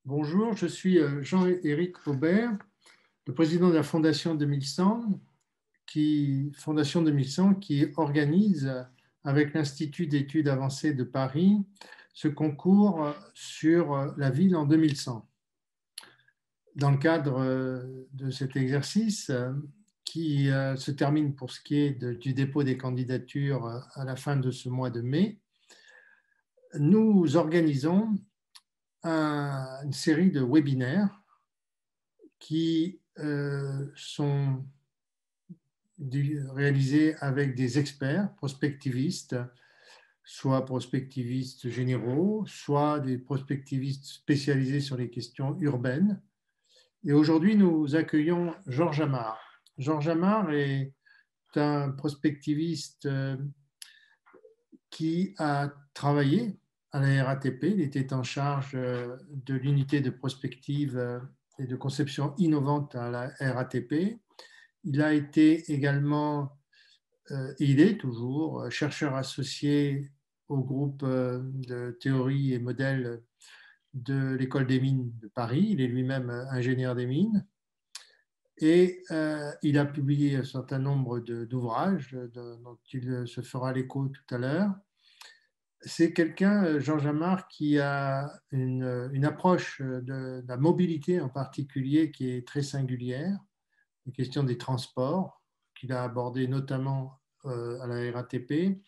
Bonjour, je suis Jean-Éric Aubert, le président de la Fondation 2100, Fondation 2100 qui organise avec l'Institut d'études avancées de Paris ce concours sur la ville en 2100. Dans le cadre de cet exercice qui se termine pour ce qui est du dépôt des candidatures à la fin de ce mois de mai, nous organisons une série de webinaires qui sont réalisés avec des experts prospectivistes, soit prospectivistes généraux, soit des prospectivistes spécialisés sur les questions urbaines. Et aujourd'hui, nous accueillons Georges Amar. Georges Amar est un prospectiviste qui a travaillé à la RATP. Il était en charge de l'unité de prospective et de conception innovante à la RATP. Il a été également, il est toujours, chercheur associé au groupe de théorie et modèles de l'École des mines de Paris. Il est lui-même ingénieur des mines. Et il a publié un certain nombre d'ouvrages dont il se fera l'écho tout à l'heure. C'est quelqu'un, Georges Amar, qui a une approche de la mobilité en particulier qui est très singulière, les questions des transports, qu'il a abordé notamment à la RATP,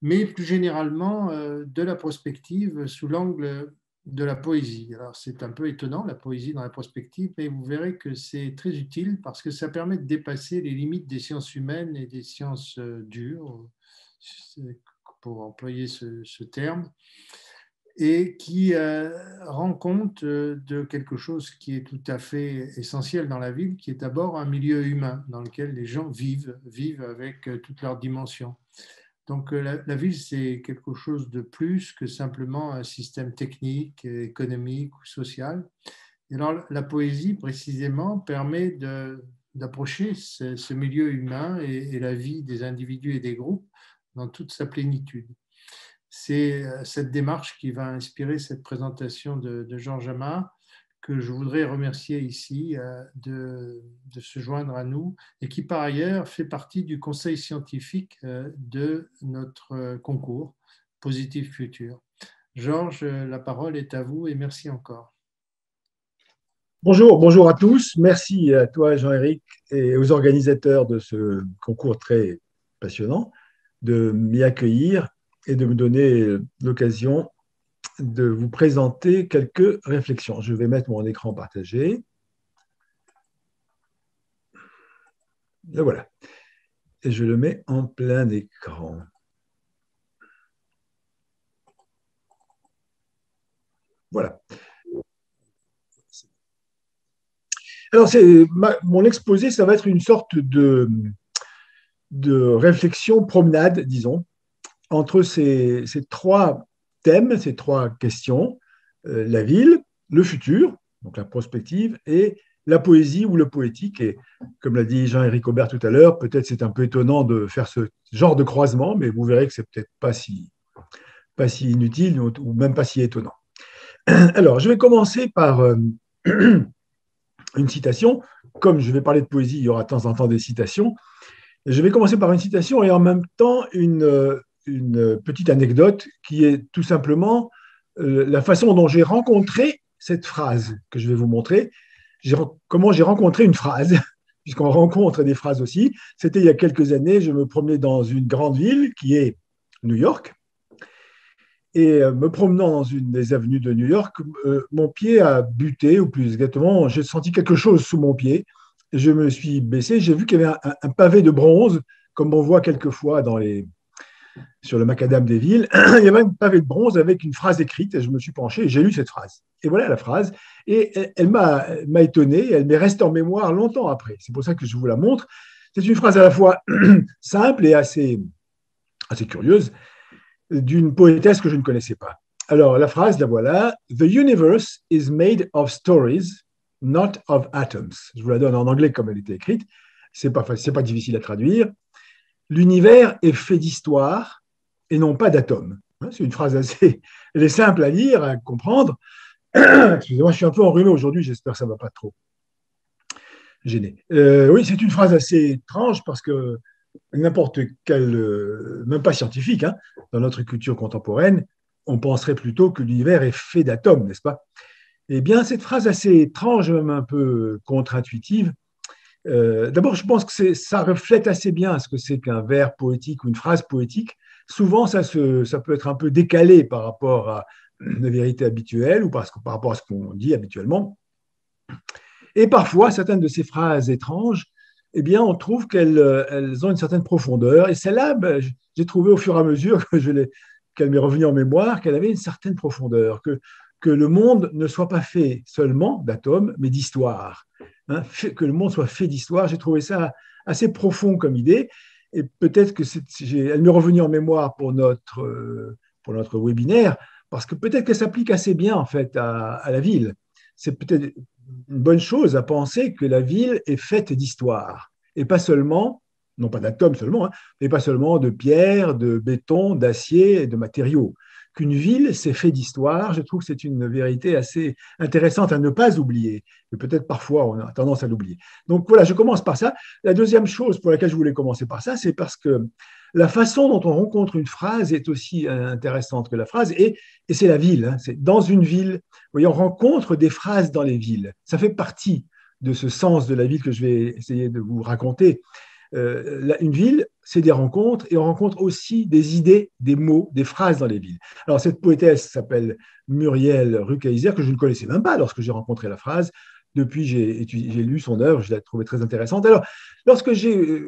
mais plus généralement de la prospective sous l'angle de la poésie. Alors c'est un peu étonnant, la poésie dans la prospective, mais vous verrez que c'est très utile parce que ça permet de dépasser les limites des sciences humaines et des sciences dures, pour employer ce terme, et qui rend compte de quelque chose qui est tout à fait essentiel dans la ville, qui est d'abord un milieu humain dans lequel les gens vivent avec toutes leurs dimensions. Donc la ville, c'est quelque chose de plus que simplement un système technique, économique ou social. Et alors la poésie, précisément, permet d'approcher ce milieu humain et la vie des individus et des groupes dans toute sa plénitude. C'est cette démarche qui va inspirer cette présentation de Georges Amar, que je voudrais remercier ici de se joindre à nous et qui par ailleurs fait partie du conseil scientifique de notre concours Positif Futur. Georges, la parole est à vous et merci encore. Bonjour à tous. Merci à toi, Jean-Éric, et aux organisateurs de ce concours très passionnant de m'y accueillir et de me donner l'occasion de vous présenter quelques réflexions. Je vais mettre mon écran partagé. Et voilà. Et je le mets en plein écran. Voilà. Alors, mon exposé, ça va être une sorte de réflexion, promenade, disons, entre ces trois thèmes, ces trois questions, la ville, le futur, donc la prospective, et la poésie ou le poétique. Et comme l'a dit Jean-Éric Aubert tout à l'heure, peut-être c'est un peu étonnant de faire ce genre de croisement, mais vous verrez que c'est peut-être pas si inutile ou même pas si étonnant. Alors, je vais commencer par une citation. Comme je vais parler de poésie, il y aura de temps en temps des citations. Je vais commencer par une citation et en même temps une petite anecdote qui est tout simplement la façon dont j'ai rencontré cette phrase que je vais vous montrer. Comment j'ai rencontré une phrase, puisqu'on rencontre des phrases aussi. C'était il y a quelques années, je me promenais dans une grande ville qui est New York. Et me promenant dans une des avenues de New York, mon pied a buté, ou plus exactement, j'ai senti quelque chose sous mon pied. Je me suis baissé, j'ai vu qu'il y avait un pavé de bronze, comme on voit quelquefois sur le macadam des villes. Il y avait un pavé de bronze avec une phrase écrite, et je me suis penché et j'ai lu cette phrase. Et voilà la phrase. Et elle m'a étonné, elle m'est restée en mémoire longtemps après. C'est pour ça que je vous la montre. C'est une phrase à la fois simple et assez curieuse, d'une poétesse que je ne connaissais pas. Alors, la phrase, la voilà. The universe is made of stories, not of atoms. Je vous la donne en anglais comme elle était écrite. C'est pas difficile à traduire. L'univers est fait d'histoires et non pas d'atomes. C'est une phrase elle est simple à lire, à comprendre. Excusez-moi, je suis un peu enrhumé aujourd'hui, j'espère que ça ne va pas trop gêner. Oui, c'est une phrase assez étrange parce que n'importe quel, même pas scientifique, hein, dans notre culture contemporaine, on penserait plutôt que l'univers est fait d'atomes, n'est-ce pas? Eh bien, cette phrase assez étrange, même un peu contre-intuitive, d'abord, je pense que ça reflète assez bien ce que c'est qu'un vers poétique ou une phrase poétique. Souvent, ça peut être un peu décalé par rapport à la vérité habituelle ou par rapport à ce qu'on dit habituellement. Et parfois, certaines de ces phrases étranges, eh bien, on trouve qu'elles ont une certaine profondeur. Et celle-là, ben, j'ai trouvé au fur et à mesure qu'elle m'est revenue en mémoire qu'elle avait une certaine profondeur, que le monde ne soit pas fait seulement d'atomes, mais d'histoire. Hein, que le monde soit fait d'histoire, j'ai trouvé ça assez profond comme idée. Et peut-être que elle m'est revenue en mémoire pour notre webinaire, parce que peut-être qu'elle s'applique assez bien en fait à la ville. C'est peut-être une bonne chose à penser que la ville est faite d'histoire, et pas seulement, non pas d'atomes seulement, hein, mais pas seulement de pierre, de béton, d'acier et de matériaux. Qu'une ville, c'est fait d'histoire, je trouve que c'est une vérité assez intéressante à ne pas oublier, mais peut-être parfois on a tendance à l'oublier. Donc voilà, je commence par ça. La deuxième chose pour laquelle je voulais commencer par ça, c'est parce que la façon dont on rencontre une phrase est aussi intéressante que la phrase, et c'est la ville. Hein. C'est dans une ville, vous voyez, on rencontre des phrases dans les villes. Ça fait partie de ce sens de la ville que je vais essayer de vous raconter. Une ville, c'est des rencontres, et on rencontre aussi des idées, des mots, des phrases dans les villes. Alors, cette poétesse s'appelle Muriel Rukeyser, que je ne connaissais même pas lorsque j'ai rencontré la phrase. Depuis, j'ai lu son œuvre, je l'ai trouvée très intéressante. Alors, lorsque j'ai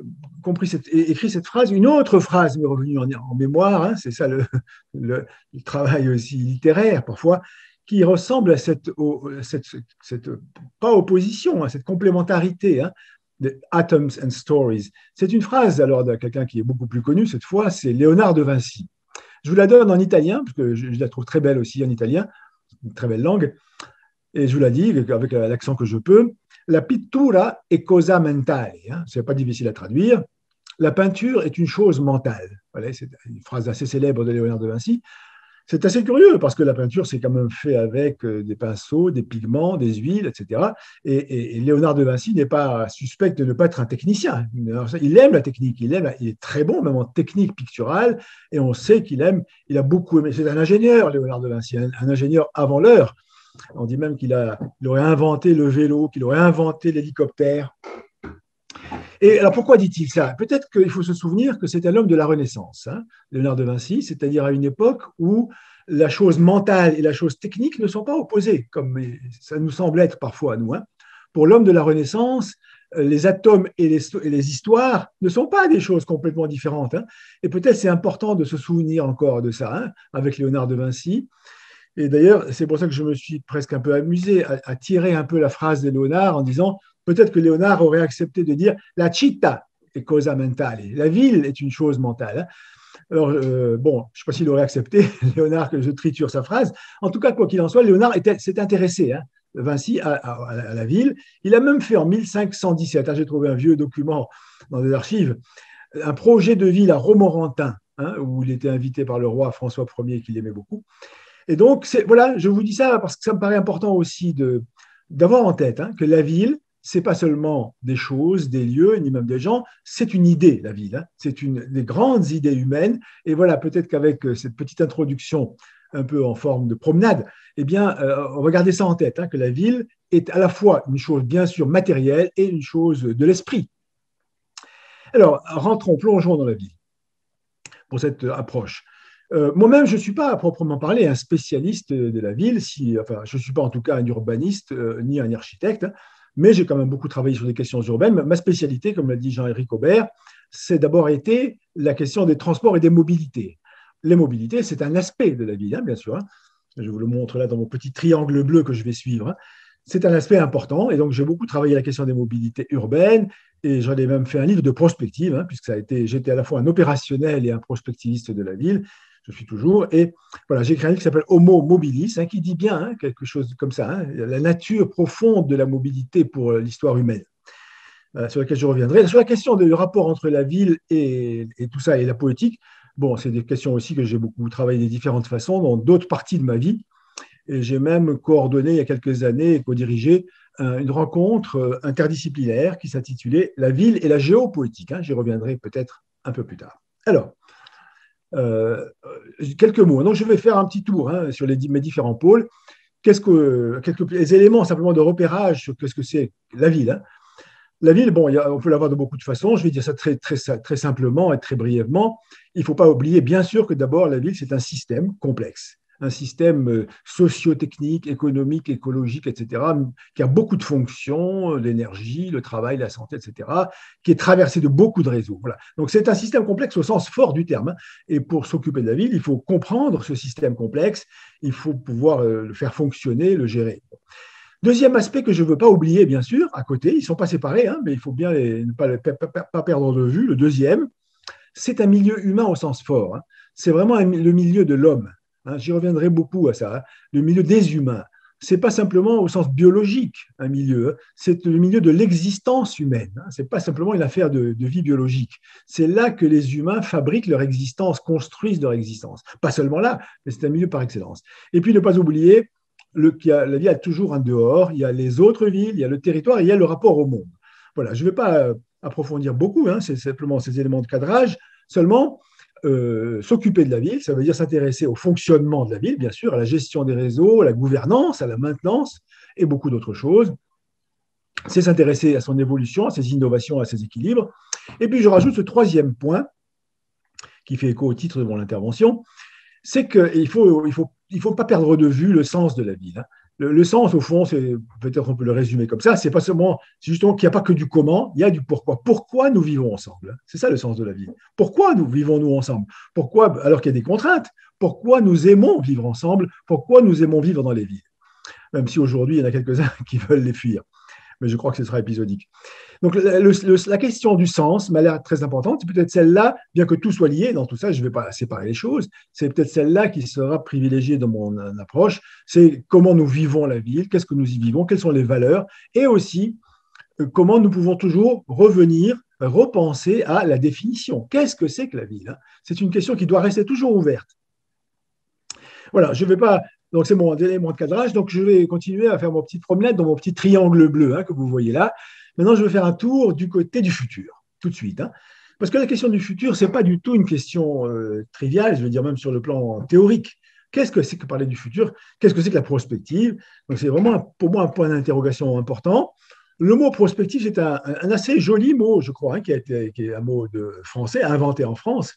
écrit cette phrase, une autre phrase m'est revenue en mémoire, hein, c'est ça le travail aussi littéraire parfois, qui ressemble à cette pas opposition, hein, cette complémentarité, hein, de Atoms and Stories. C'est une phrase alors de quelqu'un qui est beaucoup plus connu cette fois, c'est Léonard de Vinci. Je vous la donne en italien, parce que je la trouve très belle aussi en italien, une très belle langue, et je vous la dis avec l'accent que je peux. La pittura è cosa mentale, hein, c'est pas difficile à traduire. La peinture est une chose mentale. Voilà, c'est une phrase assez célèbre de Léonard de Vinci. C'est assez curieux parce que la peinture, c'est quand même fait avec des pinceaux, des pigments, des huiles, etc. Et Léonard de Vinci n'est pas suspect de ne pas être un technicien. Il aime la technique, il est très bon, même en technique picturale, et on sait il a beaucoup aimé. C'est un ingénieur, Léonard de Vinci, un ingénieur avant l'heure. On dit même qu'il aurait inventé le vélo, qu'il aurait inventé l'hélicoptère. Et alors pourquoi dit-il ça? Peut-être qu'il faut se souvenir que c'est un homme de la Renaissance, hein, Léonard de Vinci, c'est-à-dire à une époque où la chose mentale et la chose technique ne sont pas opposées, comme ça nous semble être parfois à nous. Hein. Pour l'homme de la Renaissance, les atomes et les histoires ne sont pas des choses complètement différentes. Hein. Et peut-être c'est important de se souvenir encore de ça, hein, avec Léonard de Vinci. Et d'ailleurs, c'est pour ça que je me suis presque un peu amusé à tirer un peu la phrase de Léonard en disant peut-être que Léonard aurait accepté de dire la città è cosa mentale. La ville est une chose mentale. Hein. Alors, bon, je ne sais pas s'il aurait accepté, Léonard, que je triture sa phrase. En tout cas, quoi qu'il en soit, Léonard s'est intéressé, hein, Vinci, à la ville. Il a même fait en 1517, hein, j'ai trouvé un vieux document dans des archives, un projet de ville à Romorantin, hein, où il était invité par le roi François Ier, qu'il aimait beaucoup. Et donc, voilà, je vous dis ça parce que ça me paraît important aussi d'avoir en tête, hein, que la ville, c'est pas seulement des choses, des lieux, ni même des gens, c'est une idée, la ville. Hein. C'est des grandes idées humaines. Et voilà, peut-être qu'avec cette petite introduction un peu en forme de promenade, eh bien, regardez ça en tête, hein, que la ville est à la fois une chose bien sûr matérielle et une chose de l'esprit. Alors, plongeons dans la ville pour cette approche. Moi-même, je ne suis pas à proprement parler un spécialiste de la ville, enfin, je ne suis pas en tout cas un urbaniste ni un architecte, hein, mais j'ai quand même beaucoup travaillé sur des questions urbaines. Ma spécialité, comme l'a dit Jean-Éric Aubert, c'est d'abord été la question des transports et des mobilités. Les mobilités, c'est un aspect de la ville, hein, bien sûr. Hein. Je vous le montre là dans mon petit triangle bleu que je vais suivre. Hein. C'est un aspect important, et donc j'ai beaucoup travaillé la question des mobilités urbaines, et j'en ai même fait un livre de prospective, hein, puisque j'étais à la fois un opérationnel et un prospectiviste de la ville. Je suis toujours. Et voilà, j'ai écrit un livre qui s'appelle Homo Mobilis, hein, qui dit bien hein, quelque chose comme ça, hein, la nature profonde de la mobilité pour l'histoire humaine, sur laquelle je reviendrai. Sur la question du rapport entre la ville et tout ça et la poétique, bon, c'est des questions aussi que j'ai beaucoup travaillé de différentes façons dans d'autres parties de ma vie. Et j'ai même coordonné il y a quelques années et co-dirigé une rencontre interdisciplinaire qui s'intitulait La ville et la géopolitique. J'y reviendrai peut-être un peu plus tard. Alors, quelques mots. Donc, je vais faire un petit tour sur mes différents pôles. Quelques éléments simplement de repérage sur qu'est-ce que c'est la ville. La ville, bon, on peut l'avoir de beaucoup de façons. Je vais dire ça très simplement et très brièvement. Il ne faut pas oublier, bien sûr, que d'abord, la ville, c'est un système complexe, un système socio-technique, économique, écologique, etc., qui a beaucoup de fonctions, l'énergie, le travail, la santé, etc., qui est traversé de beaucoup de réseaux. Voilà. Donc, c'est un système complexe au sens fort du terme. Et pour s'occuper de la ville, il faut comprendre ce système complexe, il faut pouvoir le faire fonctionner, le gérer. Deuxième aspect que je ne veux pas oublier, bien sûr, à côté, ils ne sont pas séparés, mais il faut bien ne pas perdre de vue. Le deuxième, c'est un milieu humain au sens fort. C'est vraiment le milieu de l'homme. J'y reviendrai beaucoup à ça. Le milieu des humains. Ce n'est pas simplement au sens biologique un milieu, c'est le milieu de l'existence humaine. Ce n'est pas simplement une affaire de vie biologique. C'est là que les humains fabriquent leur existence, construisent leur existence. Pas seulement là, mais c'est un milieu par excellence. Et puis ne pas oublier la vie a toujours un dehors, il y a les autres villes, il y a le territoire, et il y a le rapport au monde. Voilà, je ne vais pas approfondir beaucoup, c'est simplement ces éléments de cadrage, seulement s'occuper de la ville, ça veut dire s'intéresser au fonctionnement de la ville, bien sûr, à la gestion des réseaux, à la gouvernance, à la maintenance, et beaucoup d'autres choses. C'est s'intéresser à son évolution, à ses innovations, à ses équilibres. Et puis je rajoute ce troisième point, qui fait écho au titre de mon intervention, c'est qu'il faut pas perdre de vue le sens de la ville. Le sens, au fond, c'est peut-être on peut le résumer comme ça, c'est justement qu'il n'y a pas que du comment, il y a du pourquoi. Pourquoi nous vivons ensemble? C'est ça le sens de la vie. Pourquoi nous vivons-nous ensemble? Pourquoi, alors qu'il y a des contraintes? Pourquoi nous aimons vivre ensemble? Pourquoi nous aimons vivre dans les villes? Même si aujourd'hui, il y en a quelques-uns qui veulent les fuir. Mais je crois que ce sera épisodique. Donc, la question du sens m'a l'air très importante. C'est peut-être celle-là, bien que tout soit lié dans tout ça, je ne vais pas séparer les choses, c'est peut-être celle-là qui sera privilégiée dans mon approche. C'est comment nous vivons la ville, qu'est-ce que nous y vivons, quelles sont les valeurs, et aussi comment nous pouvons toujours revenir, repenser à la définition. Qu'est-ce que c'est que la ville? C'est une question qui doit rester toujours ouverte. Voilà, je ne vais pas. Donc, c'est mon élément de cadrage. Donc, je vais continuer à faire mon petite promenade dans mon petit triangle bleu que vous voyez là. Maintenant, je vais faire un tour du côté du futur, tout de suite. Parce que la question du futur, ce n'est pas du tout une question triviale, je veux dire même sur le plan théorique. Qu'est-ce que c'est que parler du futur? Qu'est-ce que c'est que la prospective? Donc, c'est vraiment pour moi un point d'interrogation important. Le mot prospective, c'est un assez joli mot, je crois, qui est un mot français, inventé en France,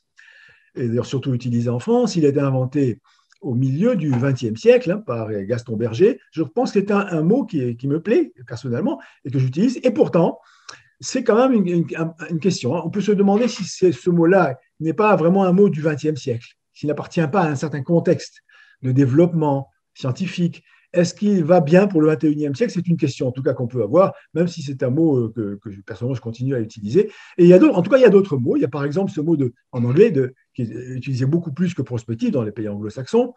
et d'ailleurs surtout utilisé en France. Il a été inventé au milieu du XXe siècle par Gaston Berger. Je pense que c'est un mot qui me plaît personnellement et que j'utilise. Et pourtant, c'est quand même une question. On peut se demander si ce mot-là n'est pas vraiment un mot du XXe siècle, s'il n'appartient pas à un certain contexte de développement scientifique. Est-ce qu'il va bien pour le XXIe siècle? C'est une question, en tout cas, qu'on peut avoir, même si c'est un mot que personnellement, je continue à utiliser. Et en tout cas, il y a d'autres mots. Il y a par exemple ce mot en anglais qui est utilisé beaucoup plus que prospective dans les pays anglo-saxons,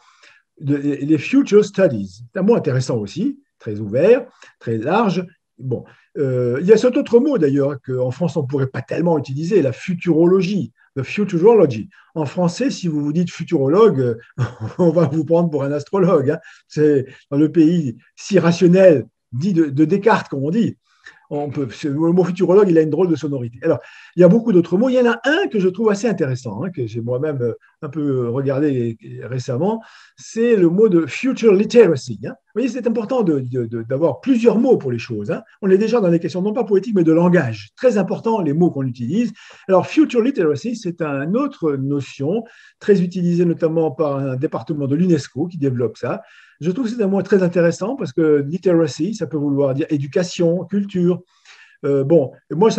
les future studies. C'est un mot intéressant aussi, très ouvert, très large. Bon, il y a cet autre mot d'ailleurs qu'en France on ne pourrait pas tellement utiliser, la futurologie, the futurology. En français, si vous vous dites futurologue, on va vous prendre pour un astrologue. C'est dans le pays si rationnel, dit de Descartes, comme on dit. Le mot futurologue, il a une drôle de sonorité. Alors, il y a beaucoup d'autres mots. Il y en a un que je trouve assez intéressant, que j'ai moi-même un peu regardé récemment, c'est le mot de future literacy. Vous voyez, c'est important d'avoir plusieurs mots pour les choses. On est déjà dans des questions non pas poétiques, mais de langage. Très important, les mots qu'on utilise. Alors, future literacy, c'est une autre notion, très utilisée notamment par un département de l'UNESCO qui développe ça. Je trouve que c'est un mot très intéressant parce que literacy, ça peut vouloir dire éducation, culture. Moi,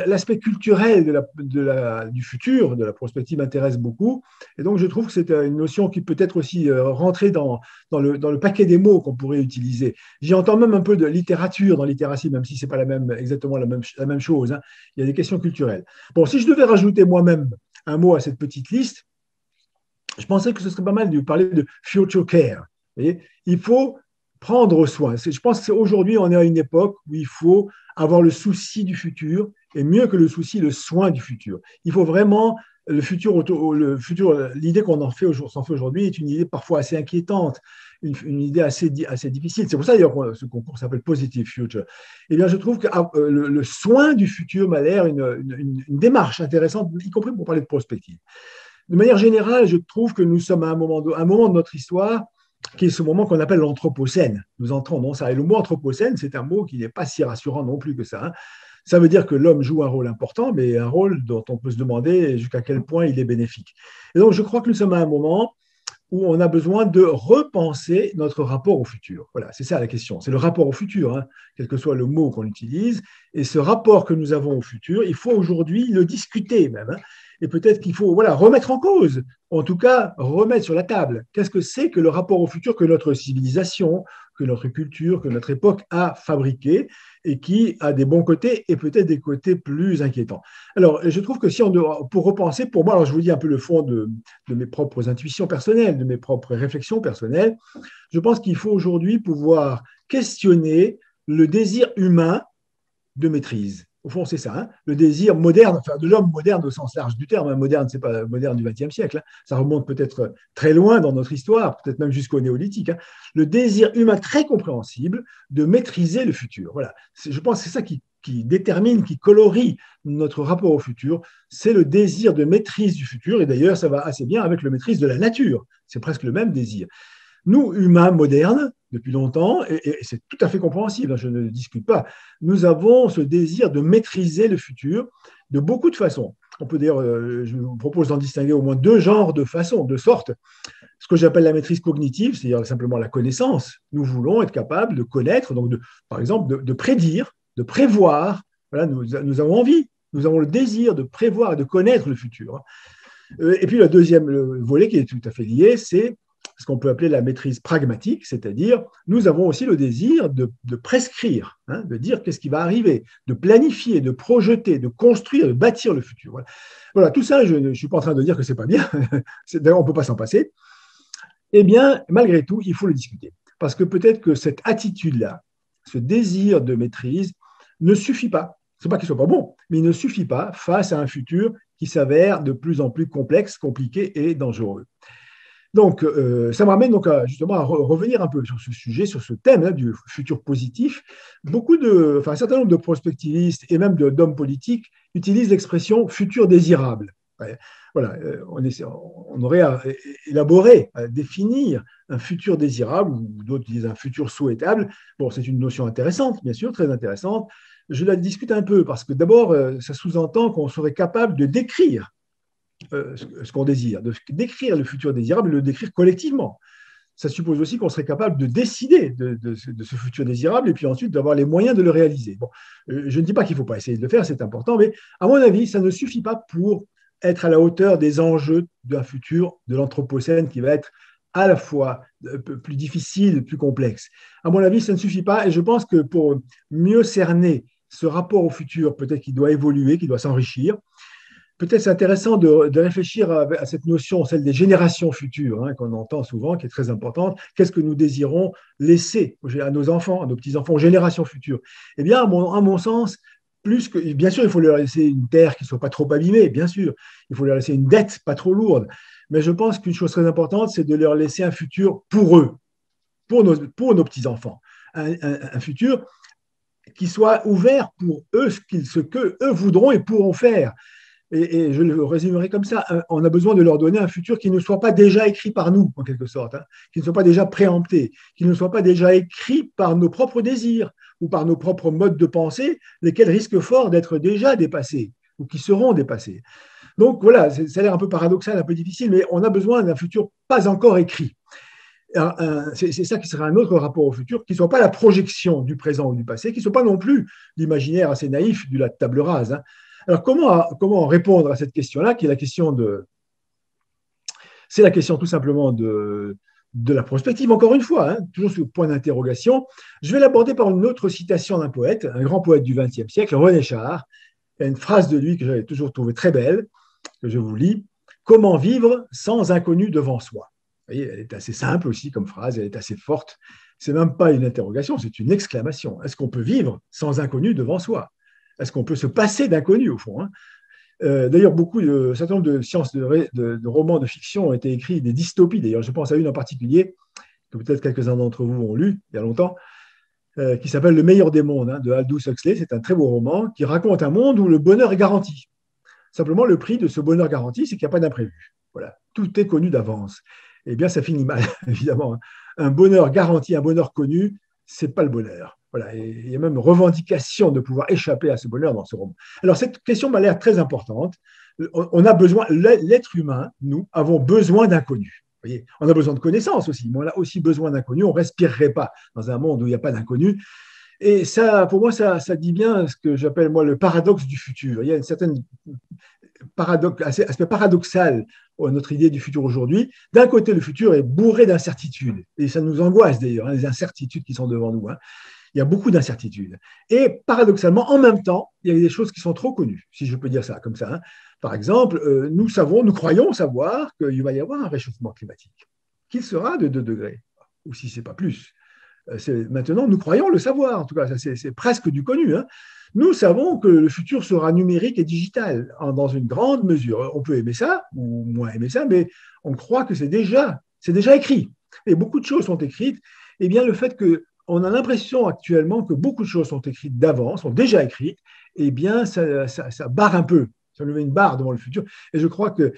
l'aspect culturel du futur, de la prospective, m'intéresse beaucoup. Et donc, je trouve que c'est une notion qui peut être aussi rentrée dans le paquet des mots qu'on pourrait utiliser. J'y entends même un peu de littérature dans littératie, même si ce n'est pas exactement la même chose. Il y a des questions culturelles. Bon, si je devais rajouter moi-même un mot à cette petite liste, je pensais que ce serait pas mal de parler de future care. Vous voyez, il faut prendre soin. Je pense qu'aujourd'hui, on est à une époque où il faut avoir le souci du futur et mieux que le souci, le soin du futur. Il faut vraiment l'idée qu'on s'en fait aujourd'hui est une idée parfois assez inquiétante, une idée assez difficile. C'est pour ça d'ailleurs que ce concours s'appelle Positive Future. Eh bien, je trouve que le soin du futur m'a l'air une démarche intéressante, y compris pour parler de prospective. De manière générale, je trouve que nous sommes à un moment de notre histoire qui est ce moment qu'on appelle l'anthropocène. Nous entrons dans ça. Et le mot anthropocène, c'est un mot qui n'est pas si rassurant non plus que ça, hein. Ça veut dire que l'homme joue un rôle important, mais un rôle dont on peut se demander jusqu'à quel point il est bénéfique. Et donc, je crois que nous sommes à un moment où on a besoin de repenser notre rapport au futur. Voilà, c'est ça la question. C'est le rapport au futur, hein, quel que soit le mot qu'on utilise. Et ce rapport que nous avons au futur, il faut aujourd'hui le discuter même, hein. Et peut-être qu'il faut remettre en cause, en tout cas remettre sur la table. Qu'est-ce que c'est que le rapport au futur que notre civilisation, que notre culture, que notre époque a fabriqué et qui a des bons côtés et peut-être des côtés plus inquiétants. Alors, je trouve que pour repenser, pour moi, alors je vous dis un peu le fond de mes propres intuitions personnelles, de mes propres réflexions personnelles, je pense qu'il faut aujourd'hui pouvoir questionner le désir humain de maîtrise. Au fond, c'est ça, hein, le désir moderne, enfin de l'homme moderne au sens large du terme. Hein, moderne, c'est pas moderne du XXe siècle. Hein, ça remonte peut-être très loin dans notre histoire, peut-être même jusqu'au néolithique. Hein, le désir humain très compréhensible de maîtriser le futur. Voilà. Je pense que c'est ça qui détermine, qui colorie notre rapport au futur. C'est le désir de maîtrise du futur. Et d'ailleurs, ça va assez bien avec le maîtrise de la nature. C'est presque le même désir. Nous, humains modernes, depuis longtemps, et c'est tout à fait compréhensible, je ne discute pas, nous avons ce désir de maîtriser le futur de beaucoup de façons. On peut d'ailleurs, je vous propose d'en distinguer au moins deux genres de façons, de sortes. Ce que j'appelle la maîtrise cognitive, c'est-à-dire simplement la connaissance. Nous voulons être capables de connaître, donc par exemple de prédire, de prévoir. Voilà, nous avons envie, nous avons le désir de prévoir et de connaître le futur. Et puis le deuxième volet qui est tout à fait lié, c'est ce qu'on peut appeler la maîtrise pragmatique, c'est-à-dire nous avons aussi le désir de prescrire, hein, de dire qu'est-ce qui va arriver, de planifier, de projeter, de construire, de bâtir le futur. Voilà, tout ça, je ne suis pas en train de dire que ce n'est pas bien, d'ailleurs on ne peut pas s'en passer. Eh bien, malgré tout, il faut le discuter. Parce que peut-être que cette attitude-là, ce désir de maîtrise, ne suffit pas. Ce n'est pas qu'il ne soit pas bon, mais il ne suffit pas face à un futur qui s'avère de plus en plus complexe, compliqué et dangereux. Donc, ça me ramène donc justement à revenir un peu sur ce sujet, sur ce thème, hein, du futur positif. Un certain nombre de prospectivistes et même d'hommes politiques utilisent l'expression futur désirable. Voilà, on aurait à élaborer, à définir un futur désirable, ou d'autres disent un futur souhaitable. Bon, c'est une notion intéressante, bien sûr, très intéressante. Je la discute un peu parce que d'abord, ça sous-entend qu'on serait capable de décrire ce qu'on désire, de décrire le futur désirable et le décrire collectivement. Ça suppose aussi qu'on serait capable de décider de ce futur désirable et puis ensuite d'avoir les moyens de le réaliser. Bon, je ne dis pas qu'il ne faut pas essayer de le faire, c'est important, mais à mon avis, ça ne suffit pas pour être à la hauteur des enjeux d'un futur de l'anthropocène qui va être à la fois plus difficile, plus complexe. À mon avis, ça ne suffit pas et je pense que pour mieux cerner ce rapport au futur, peut-être qu'il doit évoluer, qu'il doit s'enrichir. Peut-être c'est intéressant de réfléchir à cette notion, celle des générations futures, hein, qu'on entend souvent, qui est très importante. Qu'est-ce que nous désirons laisser à nos enfants, à nos petits-enfants, aux générations futures? Eh bien, à mon sens, plus que, bien sûr, il faut leur laisser une terre qui ne soit pas trop abîmée, bien sûr. Il faut leur laisser une dette pas trop lourde. Mais je pense qu'une chose très importante, c'est de leur laisser un futur pour eux, pour nos petits-enfants. Un futur qui soit ouvert pour eux, ce qu'eux voudront et pourront faire. Et je le résumerai comme ça, on a besoin de leur donner un futur qui ne soit pas déjà écrit par nous, en quelque sorte, hein, qui ne soit pas déjà préempté, qui ne soit pas déjà écrit par nos propres désirs ou par nos propres modes de pensée, lesquels risquent fort d'être déjà dépassés ou qui seront dépassés. Donc voilà, ça a l'air un peu paradoxal, un peu difficile, mais on a besoin d'un futur pas encore écrit. C'est ça qui serait un autre rapport au futur, qui ne soit pas la projection du présent ou du passé, qui ne soit pas non plus l'imaginaire assez naïf de la table rase, hein. Alors, comment répondre à cette question-là, qui est la question c'est la question tout simplement de la prospective, encore une fois, hein, toujours sur le point d'interrogation. Je vais l'aborder par une autre citation d'un poète, un grand poète du XXe siècle, René Char. Il y a une phrase de lui que j'avais toujours trouvée très belle, que je vous lis. « Comment vivre sans inconnu devant soi ?» Vous voyez, elle est assez simple aussi comme phrase, elle est assez forte. Ce n'est même pas une interrogation, c'est une exclamation. Est-ce qu'on peut vivre sans inconnu devant soi ? Est-ce qu'on peut se passer d'inconnu, au fond, hein? D'ailleurs, un certain nombre de sciences, de romans de fiction ont été écrits, des dystopies d'ailleurs. Je pense à une en particulier, que peut-être quelques-uns d'entre vous ont lu il y a longtemps, qui s'appelle Le meilleur des mondes, hein, de Aldous Huxley. C'est un très beau roman qui raconte un monde où le bonheur est garanti. Simplement, le prix de ce bonheur garanti, c'est qu'il n'y a pas d'imprévu. Voilà, tout est connu d'avance. Eh bien, ça finit mal, évidemment. Un bonheur garanti, un bonheur connu, c'est pas le bonheur. Voilà, et il y a même revendication de pouvoir échapper à ce bonheur dans ce roman. Alors, cette question m'a l'air très importante. On a besoin, l'être humain, nous, avons besoin d'inconnus. Vous voyez, on a besoin de connaissances aussi, mais on a aussi besoin d'inconnus. On ne respirerait pas dans un monde où il n'y a pas d'inconnus. Et ça, pour moi, ça dit bien ce que j'appelle moi le paradoxe du futur. Il y a une certaine aspect paradoxal à notre idée du futur aujourd'hui. D'un côté, le futur est bourré d'incertitudes, et ça nous angoisse d'ailleurs, hein, les incertitudes qui sont devant nous. Hein. Il y a beaucoup d'incertitudes. Et paradoxalement, en même temps, il y a des choses qui sont trop connues, si je peux dire ça comme ça. Hein. Par exemple, nous croyons savoir qu'il va y avoir un réchauffement climatique, qu'il sera de 2 degrés, ou si ce n'est pas plus. Maintenant, nous croyons le savoir, en tout cas, c'est presque du connu. Hein. Nous savons que le futur sera numérique et digital, dans une grande mesure. On peut aimer ça, ou moins aimer ça, mais on croit que c'est déjà écrit. Et beaucoup de choses sont écrites. Eh bien, le fait qu'on a l'impression actuellement que beaucoup de choses sont écrites d'avance, sont déjà écrites, eh bien, ça barre un peu. Ça nous met une barre devant le futur. Et je crois que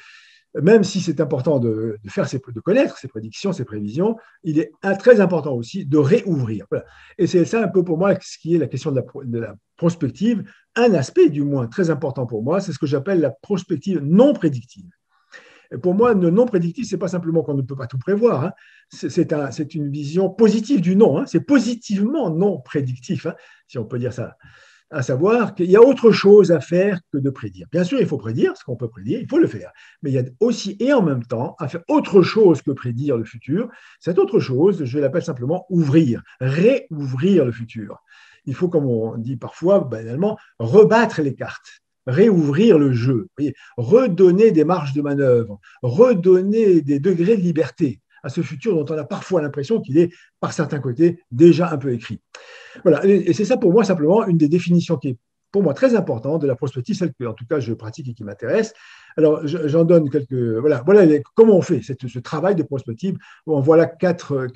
même si c'est important de connaître ces prédictions, ces prévisions, il est très important aussi de réouvrir. Voilà. Et c'est ça un peu pour moi ce qui est la question de la prospective. Un aspect, du moins, très important pour moi, c'est ce que j'appelle la prospective non prédictive. Et pour moi, le non prédictif, ce n'est pas simplement qu'on ne peut pas tout prévoir. Hein. C'est une vision positive du non. Hein. C'est positivement non prédictif, hein, si on peut dire ça. À savoir qu'il y a autre chose à faire que de prédire. Bien sûr, il faut prédire ce qu'on peut prédire, il faut le faire. Mais il y a aussi et en même temps à faire autre chose que prédire le futur. Cette autre chose, je l'appelle simplement ouvrir, réouvrir le futur. Il faut, comme on dit parfois, banalement, rebattre les cartes, réouvrir le jeu, vous voyez, redonner des marges de manœuvre, redonner des degrés de liberté à ce futur dont on a parfois l'impression qu'il est, par certains côtés, déjà un peu écrit. Voilà, et c'est ça pour moi simplement une des définitions qui est pour moi très importante de la prospective, celle que en tout cas je pratique et qui m'intéresse. Alors j'en donne quelques. Voilà comment on fait ce travail de prospective. Bon, voilà quatre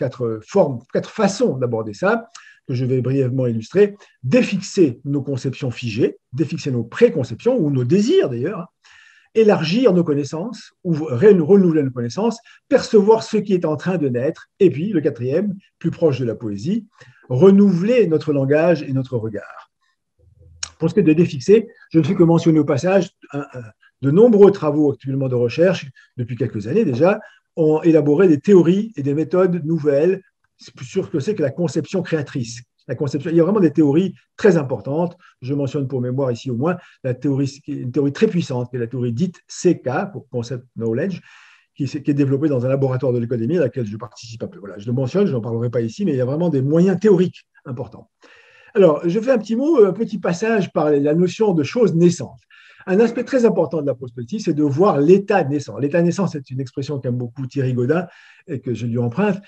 formes, 4 façons d'aborder ça, que je vais brièvement illustrer. Défixer nos conceptions figées, défixer nos préconceptions ou nos désirs d'ailleurs, hein. Élargir nos connaissances, ou renouveler nos connaissances, percevoir ce qui est en train de naître, et puis le 4e, plus proche de la poésie, renouveler notre langage et notre regard. Pour ce qui est de défixer, je ne fais que mentionner au passage de nombreux travaux actuellement de recherche, depuis quelques années déjà, ont élaboré des théories et des méthodes nouvelles sur ce que c'est que la conception créatrice. Il y a vraiment des théories très importantes. Je mentionne pour mémoire ici au moins une théorie très puissante, qui est la théorie dite CK, pour Concept Knowledge, qui est développée dans un laboratoire de l'école des mines à laquelle je participe un peu. Voilà, je le mentionne, je n'en parlerai pas ici, mais il y a vraiment des moyens théoriques importants. Alors, je fais un petit passage par la notion de choses naissantes. Un aspect très important de la prospective, c'est de voir l'état naissant. L'état naissant, c'est une expression qu'aime beaucoup Thierry Gaudin et que je lui emprunte.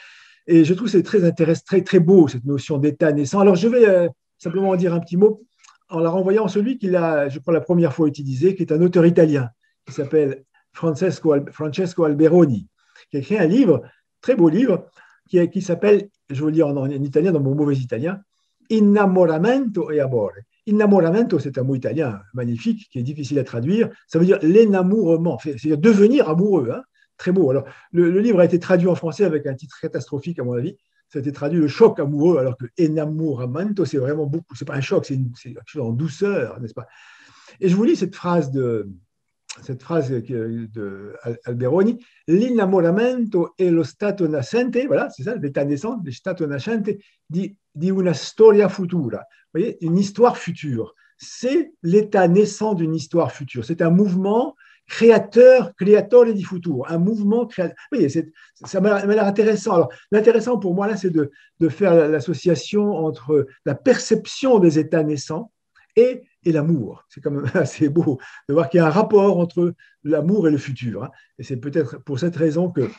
Et je trouve que c'est très intéressant, très beau, cette notion d'état naissant. Alors, je vais simplement en dire un petit mot en la renvoyant à celui qu'il a, je crois, la première fois utilisé, qui est un auteur italien, qui s'appelle Francesco Alberoni, qui a écrit un livre, très beau livre, qui s'appelle, je vais le lire en italien, dans mon mauvais italien, Innamoramento e amore. Innamoramento, c'est un mot italien magnifique, qui est difficile à traduire. Ça veut dire l'énamourement, c'est-à-dire devenir amoureux, hein. Très beau. Alors, le livre a été traduit en français avec un titre catastrophique, à mon avis. Ça a été traduit le choc amoureux, alors que enamoramento, c'est vraiment beaucoup. C'est pas un choc, c'est quelque chose en douceur, n'est-ce pas? Et je vous lis cette phrase de Alberoni, l'innamoramento è lo stato nascente, voilà, c'est ça, l'état naissant, lo stato nascente di una storia futura. Vous voyez, une histoire future. C'est l'état naissant d'une histoire future. C'est un mouvement creatore di futuro, un mouvement créateur. Oui, ça m'a l'air intéressant. Alors, l'intéressant pour moi, là, c'est de faire l'association entre la perception des états naissants et l'amour. C'est quand même assez beau de voir qu'il y a un rapport entre l'amour et le futur. Hein. Et c'est peut-être pour cette raison que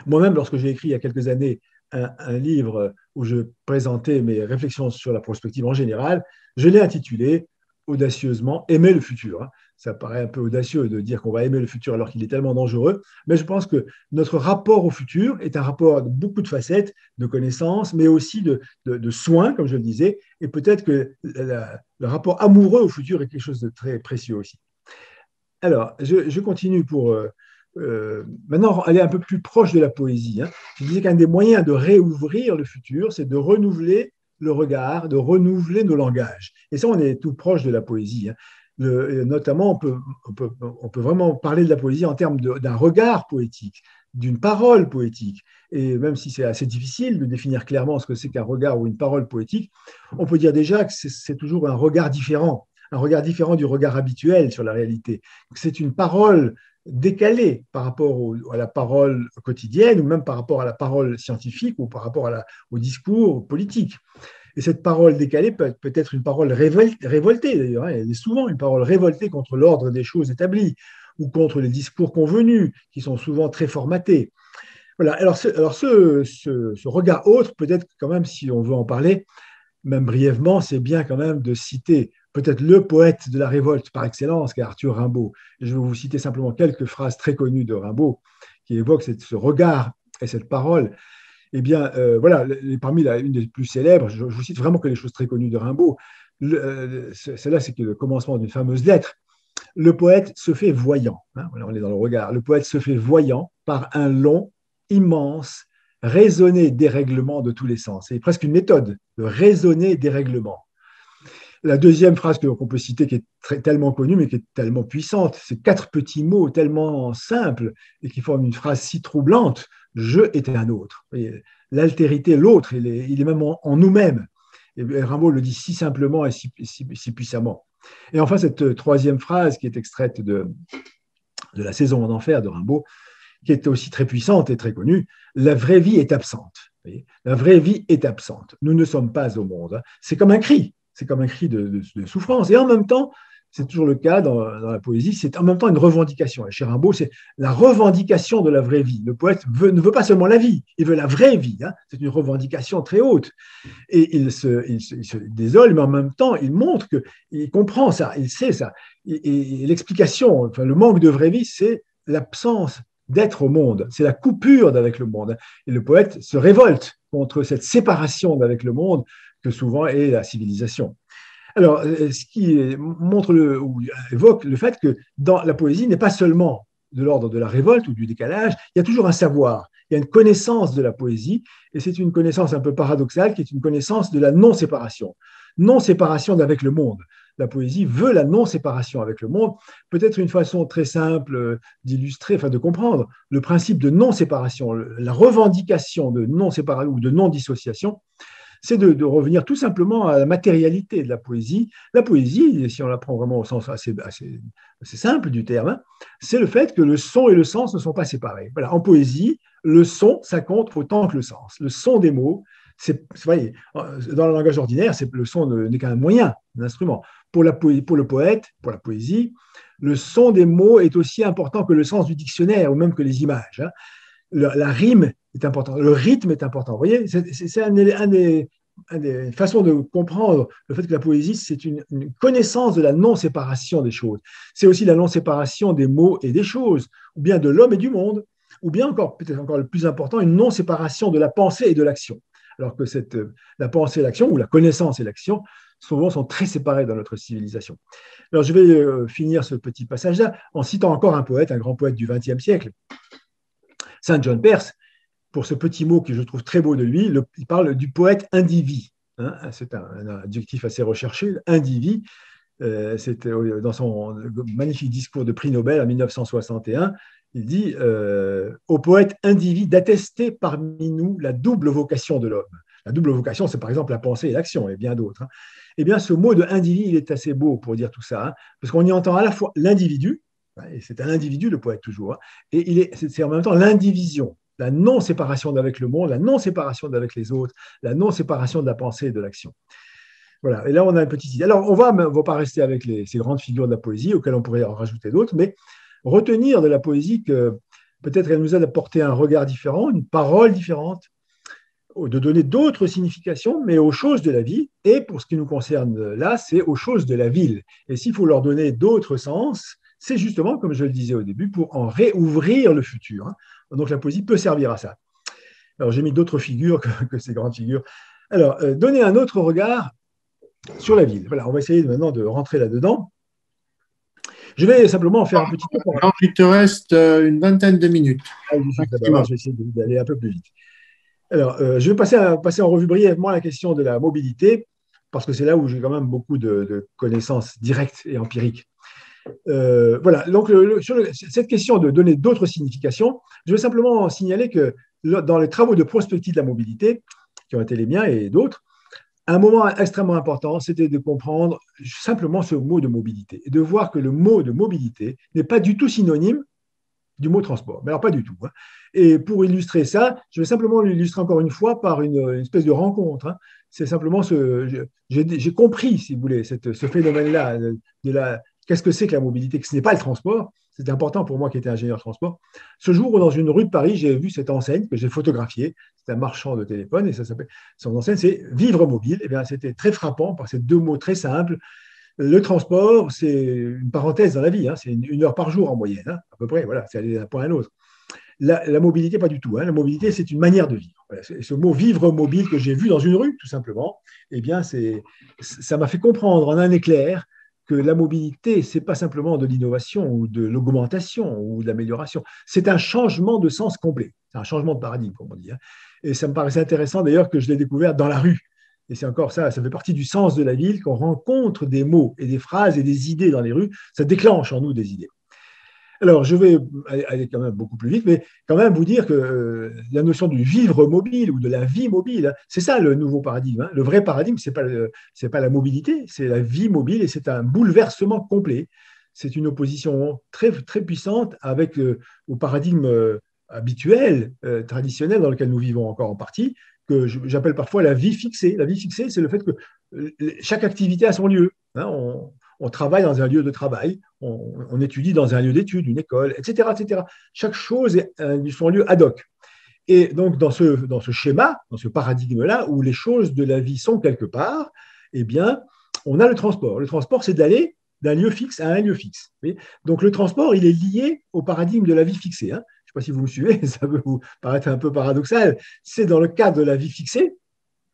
moi-même, lorsque j'ai écrit il y a quelques années un livre où je présentais mes réflexions sur la prospective en général, je l'ai intitulé audacieusement Aimer le futur. Hein. ça paraît un peu audacieux de dire qu'on va aimer le futur alors qu'il est tellement dangereux, mais je pense que notre rapport au futur est un rapport de beaucoup de facettes, de connaissances, mais aussi de soins, comme je le disais, et peut-être que le rapport amoureux au futur est quelque chose de très précieux aussi. Alors, je continue pour maintenant aller un peu plus proche de la poésie. Hein. Je disais qu'un des moyens de réouvrir le futur, c'est de renouveler le regard, de renouveler nos langages. Et ça, on est tout proche de la poésie. Hein. Notamment, on peut vraiment parler de la poésie en termes d'un regard poétique, d'une parole poétique. Et même si c'est assez difficile de définir clairement ce que c'est qu'un regard ou une parole poétique, on peut dire déjà que c'est toujours un regard différent du regard habituel sur la réalité. C'est une parole décalée par rapport à la parole quotidienne ou même par rapport à la parole scientifique ou par rapport au discours politique. Et cette parole décalée peut être une parole révoltée, d'ailleurs. Elle est souvent une parole révoltée contre l'ordre des choses établies ou contre les discours convenus qui sont souvent très formatés. Voilà. Alors ce regard autre, peut-être quand même, si on veut en parler, même brièvement, c'est bien quand même de citer peut-être le poète de la révolte par excellence, qui est Arthur Rimbaud. Et je vais vous citer simplement quelques phrases très connues de Rimbaud qui évoquent ce regard et cette parole. Eh bien, voilà, parmi une des plus célèbres, je vous cite vraiment que les choses très connues de Rimbaud. Celle-là, c'est le commencement d'une fameuse lettre. Le poète se fait voyant. Hein, voilà, on est dans le regard. Le poète se fait voyant par un long, immense, raisonner dérèglement de tous les sens. C'est presque une méthode de raisonner dérèglement. La deuxième phrase qu'on peut citer, qui est tellement connue, mais qui est tellement puissante, c'est 4 petits mots tellement simples et qui forment une phrase si troublante. Je était un autre. L'altérité, l'autre, il est même en nous-mêmes. Et Rimbaud le dit si simplement et si puissamment. Et enfin, cette troisième phrase qui est extraite de La Saison en enfer de Rimbaud, qui est aussi très puissante et très connue, la vraie vie est absente. La vraie vie est absente. Nous ne sommes pas au monde. C'est comme un cri. C'est comme un cri de souffrance. Et en même temps, c'est toujours le cas dans la poésie, c'est en même temps une revendication. Et chez Rimbaud, c'est la revendication de la vraie vie. Le poète ne veut pas seulement la vie, il veut la vraie vie. Hein. C'est une revendication très haute. Et il se désole, mais en même temps, il montre qu'il comprend ça, il sait ça. Et l'explication, enfin, le manque de vraie vie, c'est l'absence d'être au monde. C'est la coupure d'avec le monde. Et le poète se révolte contre cette séparation d'avec le monde que souvent est la civilisation. Alors, ce qui montre ou évoque le fait que dans la poésie n'est pas seulement de l'ordre de la révolte ou du décalage, il y a toujours un savoir, il y a une connaissance de la poésie, et c'est une connaissance un peu paradoxale qui est une connaissance de la non-séparation. Non-séparation d'avec le monde. La poésie veut la non-séparation avec le monde. Peut-être une façon très simple d'illustrer, enfin de comprendre le principe de non-séparation, la revendication de non-séparation ou de non-dissociation, c'est de revenir tout simplement à la matérialité de la poésie. La poésie, si on la prend vraiment au sens assez simple du terme, hein, c'est le fait que le son et le sens ne sont pas séparés. Voilà, en poésie, le son, ça compte autant que le sens. Le son des mots, voyez, dans le langage ordinaire, le son n'est qu'un moyen, un instrument. Pour le poète, pour la poésie, le son des mots est aussi important que le sens du dictionnaire ou même que les images. Hein. La rime est importante, le rythme est important. Vous voyez, c'est une des façons de comprendre le fait que la poésie, c'est une connaissance de la non-séparation des choses. C'est aussi la non-séparation des mots et des choses, ou bien de l'homme et du monde, ou bien encore, peut-être encore le plus important, une non-séparation de la pensée et de l'action. Alors que la pensée et l'action, ou la connaissance et l'action, souvent sont très séparées dans notre civilisation. Alors je vais finir ce petit passage-là en citant encore un poète, un grand poète du XXe siècle, Saint John Perse, pour ce petit mot que je trouve très beau de lui, il parle du poète indivis. Hein, c'est un adjectif assez recherché, indivis. C'était dans son magnifique discours de prix Nobel en 1961, il dit au poète indivis d'attester parmi nous la double vocation de l'homme. La double vocation, c'est par exemple la pensée et l'action, et bien d'autres. Hein. Eh bien, ce mot de indivis, il est assez beau pour dire tout ça, hein, parce qu'on y entend à la fois l'individu, et c'est un individu, le poète toujours, hein, et c'est en même temps l'indivision, la non-séparation d'avec le monde, la non-séparation d'avec les autres, la non-séparation de la pensée et de l'action. Voilà, et là on a une petite idée. Alors on ne va pas rester avec ces grandes figures de la poésie, auxquelles on pourrait en rajouter d'autres, mais retenir de la poésie que peut-être elle nous aide à porter un regard différent, une parole différente, de donner d'autres significations, mais aux choses de la vie. Et pour ce qui nous concerne là, c'est aux choses de la ville. Et s'il faut leur donner d'autres sens, c'est justement, comme je le disais au début, pour en réouvrir le futur. Donc la poésie peut servir à ça. Alors j'ai mis d'autres figures que ces grandes figures. Alors, donner un autre regard sur la ville. Voilà, on va essayer maintenant de rentrer là-dedans. Je vais simplement faire un petit tour. Donc, il te reste une vingtaine de minutes. Je vais essayer d'aller un peu plus vite. Alors, je vais passer en revue brièvement la question de la mobilité, parce que c'est là où j'ai quand même beaucoup de connaissances directes et empiriques. Voilà, donc sur cette question de donner d'autres significations, je vais simplement signaler que dans les travaux de prospective de la mobilité, qui ont été les miens et d'autres, un moment extrêmement important, c'était de comprendre simplement ce mot de mobilité et de voir que le mot de mobilité n'est pas du tout synonyme du mot transport. Mais alors, pas du tout. Et pour illustrer ça, je vais simplement l'illustrer encore une fois par une espèce de rencontre. C'est simplement j'ai compris, si vous voulez, ce phénomène-là qu'est-ce que c'est que la mobilité, que ce n'est pas le transport. C'était important pour moi qui étais ingénieur de transport. Ce jour où, dans une rue de Paris, j'ai vu cette enseigne que j'ai photographiée. C'est un marchand de téléphone et son enseigne, c'est Vivre mobile. Et bien, c'était très frappant par ces deux mots très simples. Le transport, c'est une parenthèse dans la vie. C'est une heure par jour en moyenne, à peu près. Voilà, c'est aller d'un point à un autre. La mobilité, pas du tout. La mobilité, c'est une manière de vivre. Voilà, ce mot vivre mobile que j'ai vu dans une rue, tout simplement, eh bien, ça m'a fait comprendre en un éclair que la mobilité, ce n'est pas simplement de l'innovation ou de l'augmentation ou de l'amélioration, c'est un changement de sens complet, c'est un changement de paradigme, comme on dit. Et ça me paraissait intéressant d'ailleurs que je l'ai découvert dans la rue. Et c'est encore ça fait partie du sens de la ville, qu'on rencontre des mots et des phrases et des idées dans les rues, ça déclenche en nous des idées. Alors, je vais aller quand même beaucoup plus vite, mais quand même vous dire que la notion du vivre mobile ou de la vie mobile, c'est ça le nouveau paradigme. Le vrai paradigme, ce n'est pas la mobilité, c'est la vie mobile et c'est un bouleversement complet. C'est une opposition très, très puissante au paradigme habituel, traditionnel dans lequel nous vivons encore en partie, que j'appelle parfois la vie fixée. La vie fixée, c'est le fait que chaque activité a son lieu. On travaille dans un lieu de travail, on étudie dans un lieu d'études, une école, etc., etc. Chaque chose a son lieu ad hoc. Et donc, dans ce schéma, dans ce paradigme-là, où les choses de la vie sont quelque part, eh bien, on a le transport. Le transport, c'est d'aller d'un lieu fixe à un lieu fixe. Donc, le transport, il est lié au paradigme de la vie fixée. Je ne sais pas si vous me suivez, ça peut vous paraître un peu paradoxal. C'est dans le cadre de la vie fixée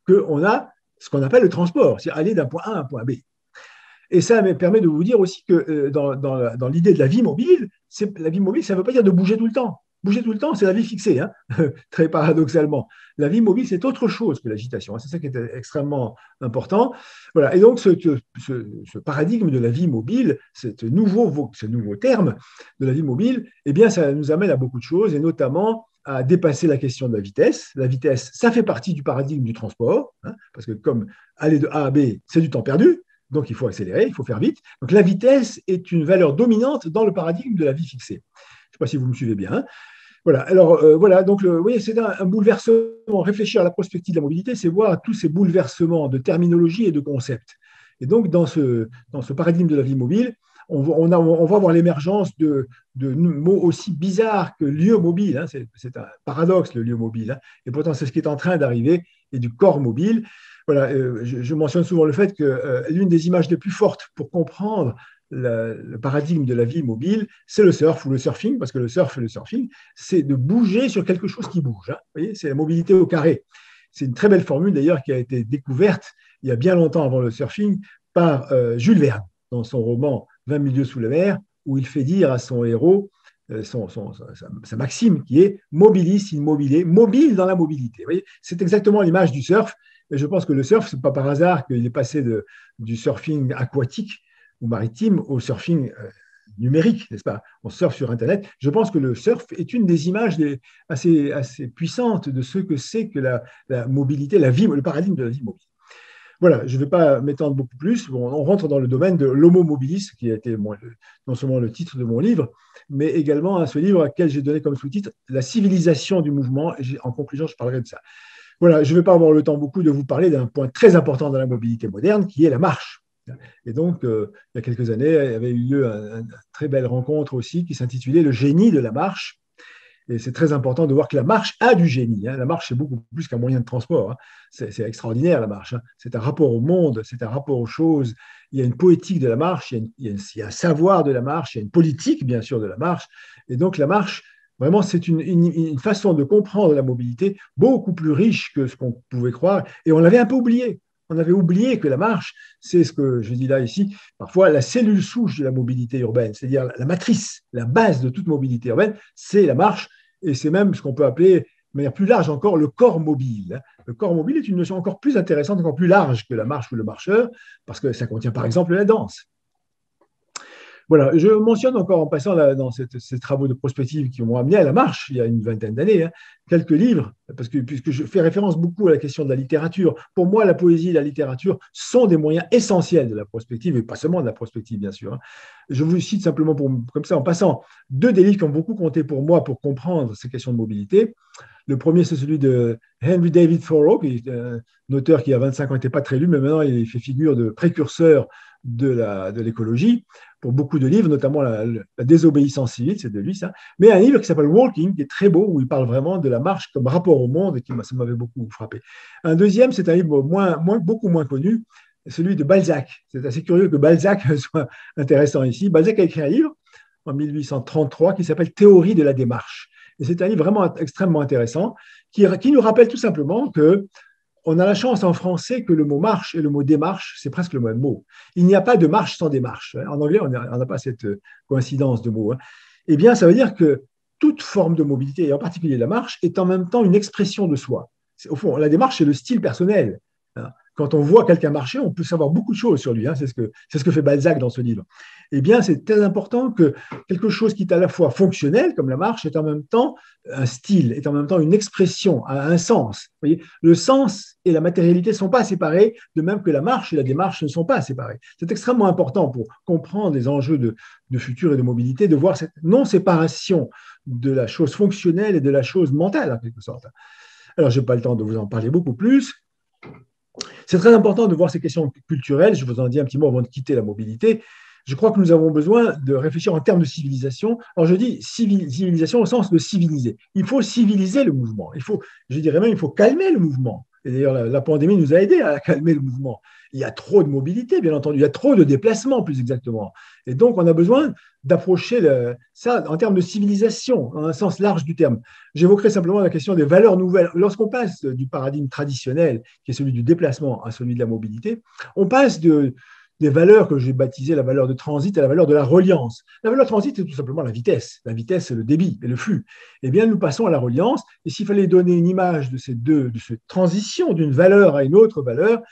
qu'on a ce qu'on appelle le transport, c'est aller d'un point A à un point B. Et ça me permet de vous dire aussi que dans l'idée de la vie mobile, ça ne veut pas dire de bouger tout le temps. Bouger tout le temps, c'est la vie fixée, très paradoxalement. La vie mobile, c'est autre chose que l'agitation. C'est ça qui est extrêmement important. Voilà. Et donc, ce paradigme de la vie mobile, ce nouveau terme de la vie mobile, eh bien, ça nous amène à beaucoup de choses, et notamment à dépasser la question de la vitesse. La vitesse, ça fait partie du paradigme du transport, parce que comme aller de A à B, c'est du temps perdu. Donc, il faut accélérer, il faut faire vite. Donc, la vitesse est une valeur dominante dans le paradigme de la vie fixée. Je ne sais pas si vous me suivez bien. Voilà. Alors, voilà. Donc, oui, c'est un bouleversement. Réfléchir à la prospective de la mobilité, c'est voir tous ces bouleversements de terminologie et de concepts. Et donc, dans ce paradigme de la vie mobile, on va voir l'émergence de mots aussi bizarres que lieu mobile. C'est un paradoxe, le lieu mobile. Et pourtant, c'est ce qui est en train d'arriver, et du corps mobile. Voilà, je mentionne souvent le fait que l'une des images les plus fortes pour comprendre le paradigme de la vie mobile, c'est le surf ou le surfing, parce que le surf et le surfing, c'est de bouger sur quelque chose qui bouge. Vous voyez, c'est la mobilité au carré. C'est une très belle formule d'ailleurs qui a été découverte il y a bien longtemps avant le surfing par Jules Verne dans son roman 20 milieux sous la mer, où il fait dire à son héros sa maxime qui est mobilis in mobile, mobile dans la mobilité. Vous voyez, c'est exactement l'image du surf. Et je pense que le surf, ce n'est pas par hasard qu'il est passé du surfing aquatique ou maritime au surfing numérique, n'est-ce pas? On surfe sur Internet. Je pense que le surf est une des images assez puissantes de ce que c'est que la mobilité, la vie, le paradigme de la vie mobile. Voilà, je ne vais pas m'étendre beaucoup plus. Bon, on rentre dans le domaine de l'homo mobilis, qui a été non seulement le titre de mon livre, mais également ce livre à quel j'ai donné comme sous-titre La civilisation du mouvement. Et en conclusion, je parlerai de ça. Voilà, je ne vais pas avoir le temps beaucoup de vous parler d'un point très important dans la mobilité moderne, qui est la marche. Et donc, il y a quelques années, il y avait eu lieu une très belle rencontre aussi qui s'intitulait Le génie de la marche. Et c'est très important de voir que la marche a du génie. La marche, c'est beaucoup plus qu'un moyen de transport. C'est extraordinaire, la marche. C'est un rapport au monde, c'est un rapport aux choses. Il y a une poétique de la marche, il y a un savoir de la marche, il y a une politique, bien sûr, de la marche. Et donc, la marche, vraiment, c'est une façon de comprendre la mobilité beaucoup plus riche que ce qu'on pouvait croire. Et on l'avait un peu oublié. On avait oublié que la marche, c'est ce que je dis là ici, parfois la cellule souche de la mobilité urbaine, c'est-à-dire la matrice, la base de toute mobilité urbaine, c'est la marche, et c'est même ce qu'on peut appeler, de manière plus large encore, le corps mobile. Le corps mobile est une notion encore plus intéressante, encore plus large que la marche ou le marcheur, parce que ça contient par exemple la danse. Voilà, je mentionne encore en passant dans ces travaux de prospective qui m'ont amené à la marche il y a une vingtaine d'années, quelques livres, puisque je fais référence beaucoup à la question de la littérature. Pour moi, la poésie et la littérature sont des moyens essentiels de la prospective, et pas seulement de la prospective, bien sûr. Je vous cite simplement, comme ça, en passant, deux des livres qui ont beaucoup compté pour moi pour comprendre ces questions de mobilité. Le premier, c'est celui de Henry David Thoreau, qui est un auteur qui, à 25 ans, n'était pas très lu, mais maintenant, il fait figure de précurseur de l'écologie pour beaucoup de livres, notamment la désobéissance civile, c'est de lui ça, mais un livre qui s'appelle Walking, qui est très beau, où il parle vraiment de la marche comme rapport au monde, et ça m'avait beaucoup frappé. Un deuxième, c'est un livre beaucoup moins connu, celui de Balzac. C'est assez curieux que Balzac soit intéressant ici. Balzac a écrit un livre en 1833 qui s'appelle Théorie de la démarche. Et c'est un livre vraiment extrêmement intéressant qui nous rappelle tout simplement que on a la chance en français que le mot marche et le mot démarche, c'est presque le même mot. Il n'y a pas de marche sans démarche. En anglais, on n'a pas cette coïncidence de mots. Eh bien, ça veut dire que toute forme de mobilité, et en particulier la marche, est en même temps une expression de soi. Au fond, la démarche, c'est le style personnel. Quand on voit quelqu'un marcher, on peut savoir beaucoup de choses sur lui. C'est ce que fait Balzac dans ce livre. Eh bien, c'est très important que quelque chose qui est à la fois fonctionnel, comme la marche, est en même temps un style, est en même temps une expression, a un sens. Vous voyez, le sens et la matérialité ne sont pas séparés, de même que la marche et la démarche ne sont pas séparés. C'est extrêmement important pour comprendre les enjeux de futur et de mobilité, de voir cette non-séparation de la chose fonctionnelle et de la chose mentale, en quelque sorte. Alors, je n'ai pas le temps de vous en parler beaucoup plus. C'est très important de voir ces questions culturelles. Je vous en dis un petit mot avant de quitter la mobilité. Je crois que nous avons besoin de réfléchir en termes de civilisation. Alors, je dis civilisation au sens de civiliser. Il faut civiliser le mouvement. Je dirais même, il faut calmer le mouvement. Et d'ailleurs, la pandémie nous a aidés à calmer le mouvement. Il y a trop de mobilité, bien entendu. Il y a trop de déplacements, plus exactement. Et donc, on a besoin d'approcher ça en termes de civilisation, dans un sens large du terme. J'évoquerai simplement la question des valeurs nouvelles. Lorsqu'on passe du paradigme traditionnel, qui est celui du déplacement, à celui de la mobilité, on passe des valeurs que j'ai baptisées la valeur de transit à la valeur de la reliance. La valeur de transit, c'est tout simplement la vitesse. La vitesse, c'est le débit et le flux. Eh bien, nous passons à la reliance. Et s'il fallait donner une image de cette transition d'une valeur à une autre valeur,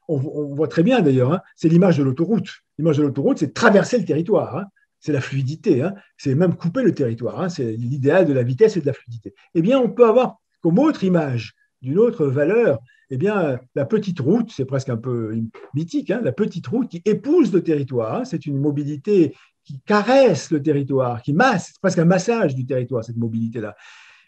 on voit très bien d'ailleurs, c'est l'image de l'autoroute. L'image de l'autoroute, c'est traverser le territoire. C'est la fluidité. C'est même couper le territoire. C'est l'idéal de la vitesse et de la fluidité. Eh bien, on peut avoir comme autre image d'une autre valeur, eh bien, la petite route, c'est presque un peu mythique, la petite route qui épouse le territoire. C'est une mobilité qui caresse le territoire, qui masse, c'est presque un massage du territoire, cette mobilité-là.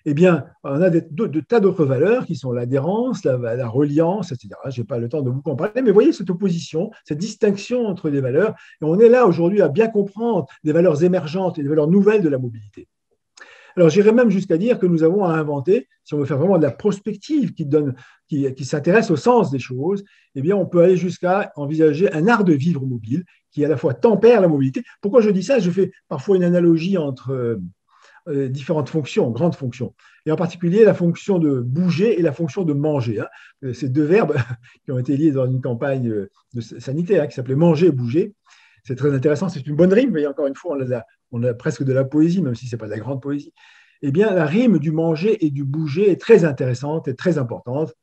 Eh bien, on a de tas d'autres valeurs qui sont l'adhérence, la reliance, etc. Je n'ai pas le temps de vous en parler, mais voyez cette opposition, cette distinction entre les valeurs. Et on est là aujourd'hui à bien comprendre les valeurs émergentes et les valeurs nouvelles de la mobilité. Alors, j'irais même jusqu'à dire que nous avons à inventer, si on veut faire vraiment de la prospective qui s'intéresse au sens des choses, eh bien, on peut aller jusqu'à envisager un art de vivre mobile qui à la fois tempère la mobilité. Pourquoi je dis ça? Je fais parfois une analogie entre différentes fonctions, grandes fonctions, et en particulier la fonction de bouger et la fonction de manger. Ces deux verbes qui ont été liés dans une campagne sanitaire qui s'appelait manger et bouger. C'est très intéressant, c'est une bonne rime, mais encore une fois, on a presque de la poésie, même si ce n'est pas de la grande poésie. Eh bien, la rime du manger et du bouger est très intéressante et très importante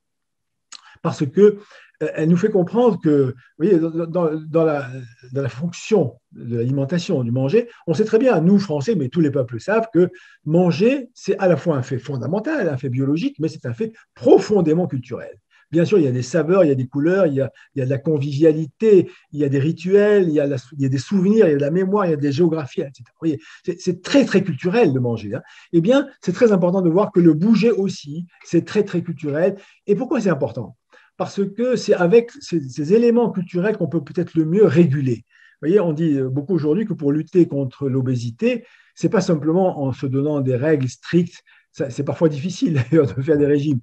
parce qu'elle nous fait comprendre que, vous voyez, dans la fonction de l'alimentation, du manger, on sait très bien, nous Français, mais tous les peuples savent que manger, c'est à la fois un fait fondamental, un fait biologique, mais c'est un fait profondément culturel. Bien sûr, il y a des saveurs, il y a des couleurs, il y a de la convivialité, il y a des rituels, il y a des souvenirs, il y a de la mémoire, il y a des géographies, etc. Vous voyez, c'est très, très culturel de manger. Eh bien, c'est très important de voir que le bouger aussi, c'est très, très culturel. Et pourquoi c'est important? Parce que c'est avec ces éléments culturels qu'on peut peut-être le mieux réguler. Vous voyez, on dit beaucoup aujourd'hui que pour lutter contre l'obésité, ce n'est pas simplement en se donnant des règles strictes C'est parfois difficile d'ailleurs de faire des régimes.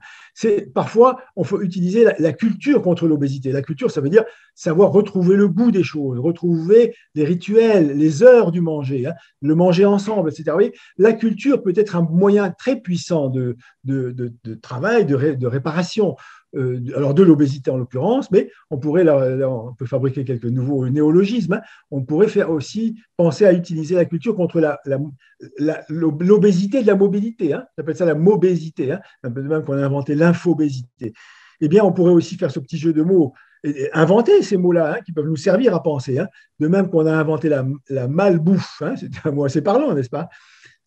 Parfois, on faut utiliser la culture contre l'obésité. La culture, ça veut dire savoir retrouver le goût des choses, retrouver les rituels, les heures du manger, hein, le manger ensemble, etc. Oui, la culture peut être un moyen très puissant de travail, de réparation. Alors de l'obésité en l'occurrence, mais on pourrait, là, on peut fabriquer quelques nouveaux néologismes, hein. On pourrait faire aussi penser à utiliser la culture contre l'obésité de la mobilité, hein. On appelle ça la mobésité, hein. Un peu de même qu'on a inventé l'infobésité. Eh bien, on pourrait aussi faire ce petit jeu de mots, et inventer ces mots-là, hein, qui peuvent nous servir à penser, hein. De même qu'on a inventé la malbouffe, hein. C'est un mot assez parlant, n'est-ce pas?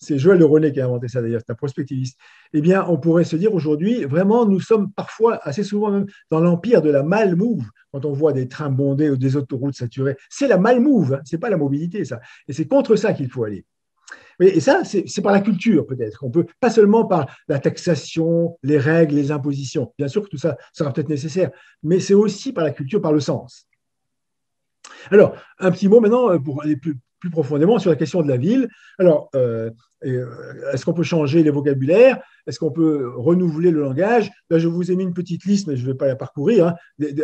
C'est Joël Le René qui a inventé ça d'ailleurs, c'est un prospectiviste. Eh bien, on pourrait se dire aujourd'hui, vraiment, nous sommes parfois, assez souvent même, dans l'empire de la malmove, quand on voit des trains bondés ou des autoroutes saturées. C'est la malmove, hein, c'est pas la mobilité, ça. Et c'est contre ça qu'il faut aller. Et ça, c'est par la culture, peut-être. On peut, pas seulement par la taxation, les règles, les impositions. Bien sûr que tout ça sera peut-être nécessaire, mais c'est aussi par la culture, par le sens. Alors, un petit mot maintenant pour aller plus profondément sur la question de la ville. Alors, est-ce qu'on peut changer les vocabulaires? Est-ce qu'on peut renouveler le langage? Là, je vous ai mis une petite liste, mais je ne vais pas la parcourir, hein,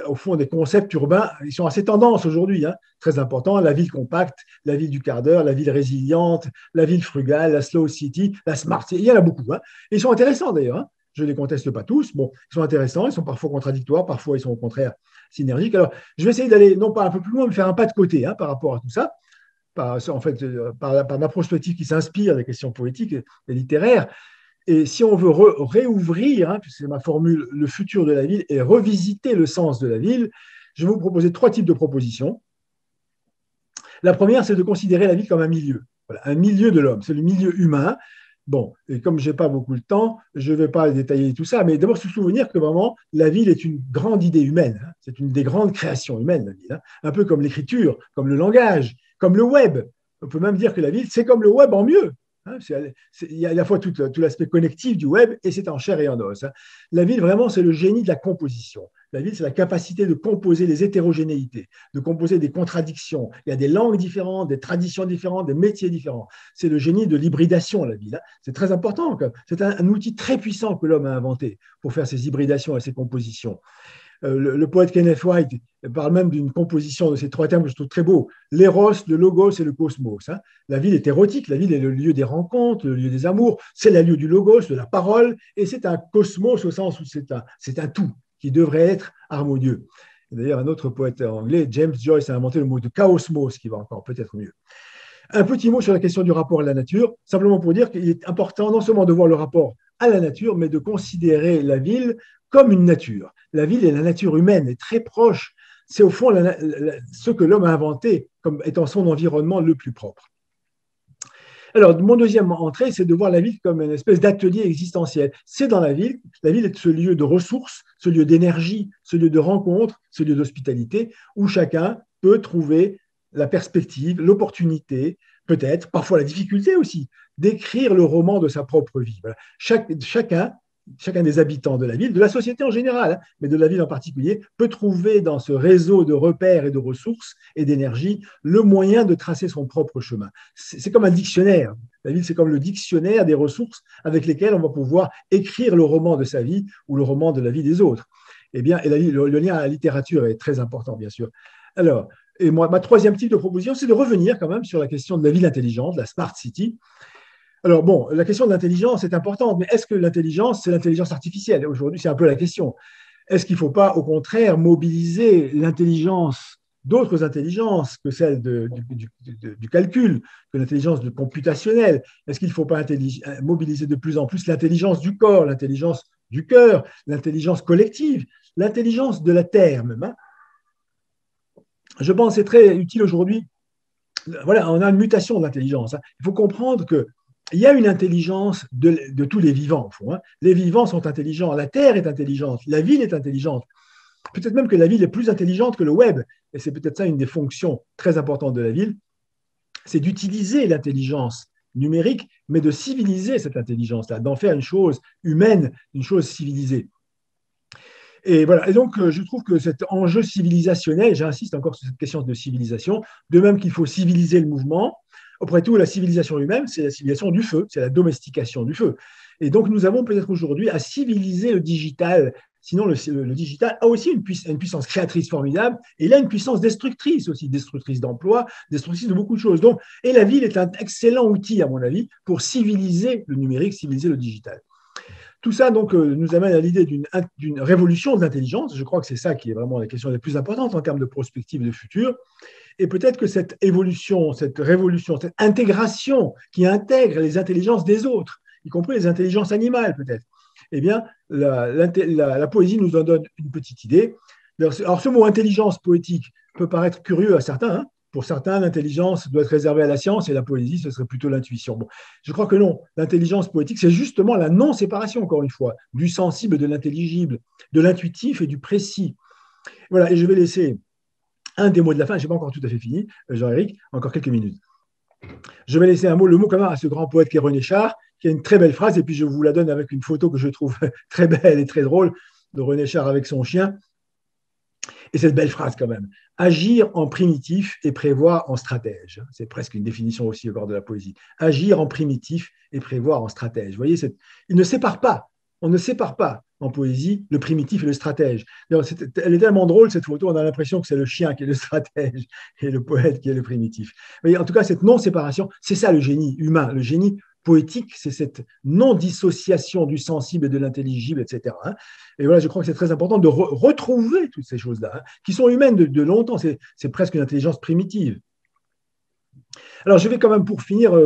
au fond, des concepts urbains. Ils sont assez tendance aujourd'hui, hein, très importants. La ville compacte, la ville du quart d'heure, la ville résiliente, la ville frugale, la slow city, la smart city. Il y en a beaucoup. Hein. Et ils sont intéressants d'ailleurs. Hein. Je ne les conteste pas tous. Bon, ils sont intéressants, ils sont parfois contradictoires, parfois ils sont au contraire synergiques. Alors, je vais essayer d'aller non pas un peu plus loin, mais faire un pas de côté, hein, par rapport à tout ça. En fait, par ma prospective qui s'inspire des questions poétiques et littéraires. Et si on veut réouvrir, hein, puisque c'est ma formule, le futur de la ville et revisiter le sens de la ville, je vais vous proposer 3 types de propositions. La première, c'est de considérer la ville comme un milieu. Voilà, un milieu de l'homme, c'est le milieu humain. Bon, et comme je n'ai pas beaucoup de temps, je ne vais pas détailler tout ça, mais d'abord se souvenir que vraiment, la ville est une grande idée humaine. Hein. C'est une des grandes créations humaines, la ville. Hein. Un peu comme l'écriture, comme le langage, comme le web. On peut même dire que la ville, c'est comme le web en mieux. Hein. Il y a à la fois tout l'aspect connectif du web et c'est en chair et en os. Hein. La ville, vraiment, c'est le génie de la composition. La ville, c'est la capacité de composer les hétérogénéités, de composer des contradictions. Il y a des langues différentes, des traditions différentes, des métiers différents. C'est le génie de l'hybridation, la ville. Hein. C'est très important. C'est un outil très puissant que l'homme a inventé pour faire ces hybridations et ces compositions. Le poète Kenneth White parle même d'une composition de ces 3 termes que je trouve très beaux, l'éros, le logos et le cosmos. Hein. La ville est érotique, la ville est le lieu des rencontres, le lieu des amours, c'est le lieu du logos, de la parole, et c'est un cosmos au sens où c'est un tout qui devrait être harmonieux. D'ailleurs, un autre poète anglais, James Joyce, a inventé le mot de chaosmos, qui va encore peut-être mieux. Un petit mot sur la question du rapport à la nature, simplement pour dire qu'il est important non seulement de voir le rapport à la nature, mais de considérer la ville comme une nature. La ville et la nature humaine est très proche. C'est au fond ce que l'homme a inventé comme étant son environnement le plus propre. Alors, mon deuxième entrée, c'est de voir la ville comme une espèce d'atelier existentiel. C'est dans la ville est ce lieu de ressources, ce lieu d'énergie, ce lieu de rencontre, ce lieu d'hospitalité, où chacun peut trouver la perspective, l'opportunité, peut-être, parfois la difficulté aussi, d'écrire le roman de sa propre vie. Voilà. Chacun des habitants de la ville, de la société en général, hein, mais de la ville en particulier, peut trouver dans ce réseau de repères et de ressources et d'énergie le moyen de tracer son propre chemin. C'est comme un dictionnaire. La ville, c'est comme le dictionnaire des ressources avec lesquelles on va pouvoir écrire le roman de sa vie ou le roman de la vie des autres. Eh bien, et le lien à la littérature est très important, bien sûr. Alors, et moi, ma 3e type de proposition, c'est de revenir quand même sur la question de la ville intelligente, la smart city. Alors bon, la question de l'intelligence est importante, mais est-ce que l'intelligence, c'est l'intelligence artificielle? Aujourd'hui, c'est un peu la question. Est-ce qu'il ne faut pas, au contraire, mobiliser l'intelligence, d'autres intelligences que celle du calcul, que l'intelligence computationnelle? Est-ce qu'il ne faut pas mobiliser de plus en plus l'intelligence du corps, l'intelligence du cœur, l'intelligence collective, l'intelligence de la terre même, hein? Je pense que c'est très utile aujourd'hui. Voilà, on a une mutation de l'intelligence. Hein. Il faut comprendre que il y a une intelligence de tous les vivants, au fond. Hein. Les vivants sont intelligents, la Terre est intelligente, la ville est intelligente. Peut-être même que la ville est plus intelligente que le web. Et c'est peut-être ça une des fonctions très importantes de la ville, c'est d'utiliser l'intelligence numérique, mais de civiliser cette intelligence-là, d'en faire une chose humaine, une chose civilisée. Et voilà. Et donc, je trouve que cet enjeu civilisationnel, j'insiste encore sur cette question de civilisation, de même qu'il faut civiliser le mouvement, Après tout, la civilisation humaine, c'est la civilisation du feu, c'est la domestication du feu. Et donc, nous avons peut-être aujourd'hui à civiliser le digital. Sinon, le digital a aussi une puissance créatrice formidable et il a une puissance destructrice aussi, destructrice d'emplois, destructrice de beaucoup de choses. Donc, et la ville est un excellent outil, à mon avis, pour civiliser le numérique, civiliser le digital. Tout ça donc nous amène à l'idée d'une révolution de l'intelligence. Je crois que c'est ça qui est vraiment la question la plus importante en termes de prospective et de futur. Et peut-être que cette évolution, cette révolution, cette intégration qui intègre les intelligences des autres, y compris les intelligences animales peut-être, eh bien, la poésie nous en donne une petite idée. Alors, ce mot intelligence poétique peut paraître curieux à certains. Hein. Pour certains, l'intelligence doit être réservée à la science et la poésie, ce serait plutôt l'intuition. Bon, je crois que non. L'intelligence poétique, c'est justement la non-séparation, encore une fois, du sensible, de l'intelligible, de l'intuitif et du précis. Voilà, et je vais laisser un des mots de la fin. Je n'ai pas encore tout à fait fini, Jean-Éric, encore quelques minutes. Je vais laisser le mot commun à ce grand poète qui est René Char, qui a une très belle phrase, et puis je vous la donne avec une photo que je trouve très belle et très drôle de René Char avec son chien. Et cette belle phrase quand même, agir en primitif et prévoir en stratège. C'est presque une définition aussi au bord de la poésie. Agir en primitif et prévoir en stratège. Vous voyez, il ne sépare pas, on ne sépare pas en poésie le primitif et le stratège. Elle est tellement drôle cette photo, on a l'impression que c'est le chien qui est le stratège et le poète qui est le primitif. Vous voyez, en tout cas, cette non-séparation, c'est ça le génie humain, le génie poétique, c'est cette non-dissociation du sensible et de l'intelligible, etc. Et voilà, je crois que c'est très important de retrouver toutes ces choses-là, qui sont humaines de longtemps. C'est presque une intelligence primitive. Alors, je vais quand même, pour finir,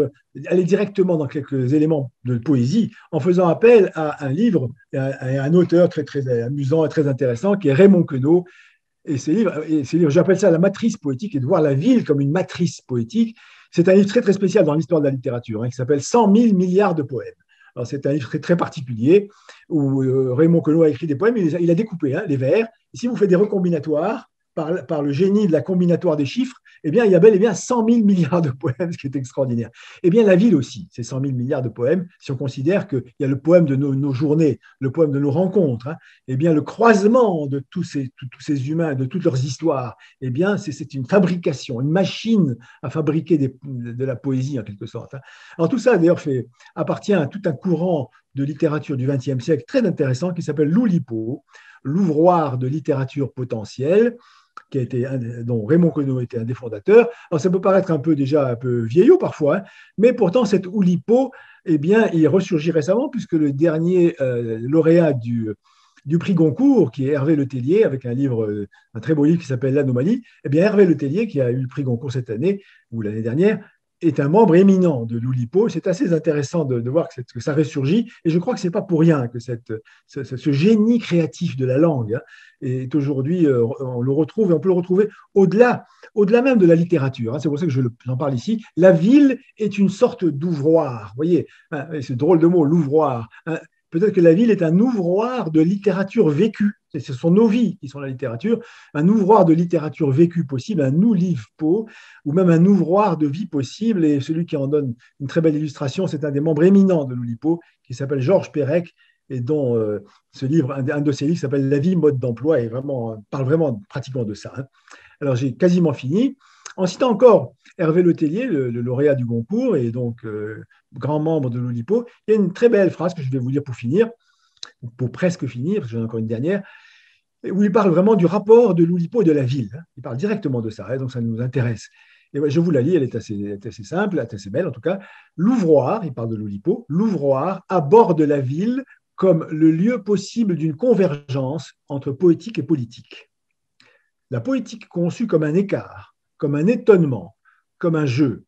aller directement dans quelques éléments de poésie en faisant appel à un livre et à un auteur très, très amusant et très intéressant qui est Raymond Queneau. Et ces livres, j'appelle ça la matrice poétique et de voir la ville comme une matrice poétique. C'est un livre très, très spécial dans l'histoire de la littérature qui s'appelle 100 000 milliards de poèmes. Alors, c'est un livre très, très particulier où Raymond Queneau a écrit des poèmes. Il a découpé les vers. Et si vous faites des recombinatoires, par le génie de la combinatoire des chiffres, eh bien, il y a bel et bien 100 000 milliards de poèmes, ce qui est extraordinaire. Eh bien, la ville aussi, c'est 100 000 milliards de poèmes, si on considère qu'il y a le poème de nos journées, le poème de nos rencontres, eh bien, le croisement de tous ces humains, de toutes leurs histoires, eh bien, c'est une fabrication, une machine à fabriquer de la poésie, en quelque sorte. Alors, tout ça, d'ailleurs, appartient à tout un courant de littérature du XXe siècle très intéressant qui s'appelle l'Oulipo, l'ouvroir de littérature potentielle, dont Raymond Queneau était un des fondateurs. Alors, ça peut paraître un peu vieillot parfois, mais pourtant, cet Oulipo, eh bien, il ressurgit récemment, puisque le dernier lauréat du prix Goncourt, qui est Hervé Letellier, avec un très beau livre qui s'appelle L'Anomalie, eh bien, Hervé Letellier, qui a eu le prix Goncourt cette année, ou l'année dernière, est un membre éminent de l'Oulipo. C'est assez intéressant de voir que ça ressurgit. Et je crois que ce n'est pas pour rien que ce génie créatif de la langue est aujourd'hui, on le retrouve, et on peut le retrouver au-delà même de la littérature. C'est pour ça que j'en parle ici. La ville est une sorte d'ouvroir. Vous voyez, c'est drôle de mot, l'ouvroir. Peut-être que la ville est un ouvroir de littérature vécue. Ce sont nos vies qui sont la littérature. Un ouvroir de littérature vécue possible, un Oulipo, ou même un ouvroir de vie possible. Et celui qui en donne une très belle illustration, c'est un des membres éminents de l'Oulipo, qui s'appelle Georges Perec, et dont ce livre, un de ses livres s'appelle La vie, mode d'emploi, et parle vraiment pratiquement de ça. Alors, j'ai quasiment fini. En citant encore Hervé Letellier, le lauréat du Goncourt, et donc grand membre de l'Oulipo, il y a une très belle phrase que je vais vous lire pour finir, pour presque finir, parce que j'en ai encore une dernière, où il parle vraiment du rapport de l'Oulipo et de la ville. Il parle directement de ça, donc ça nous intéresse. Et je vous la lis, elle est assez simple, assez belle en tout cas. L'ouvroir, il parle de l'Oulipo, l'ouvroir aborde la ville comme le lieu possible d'une convergence entre poétique et politique. La poétique conçue comme un écart, comme un étonnement, comme un jeu.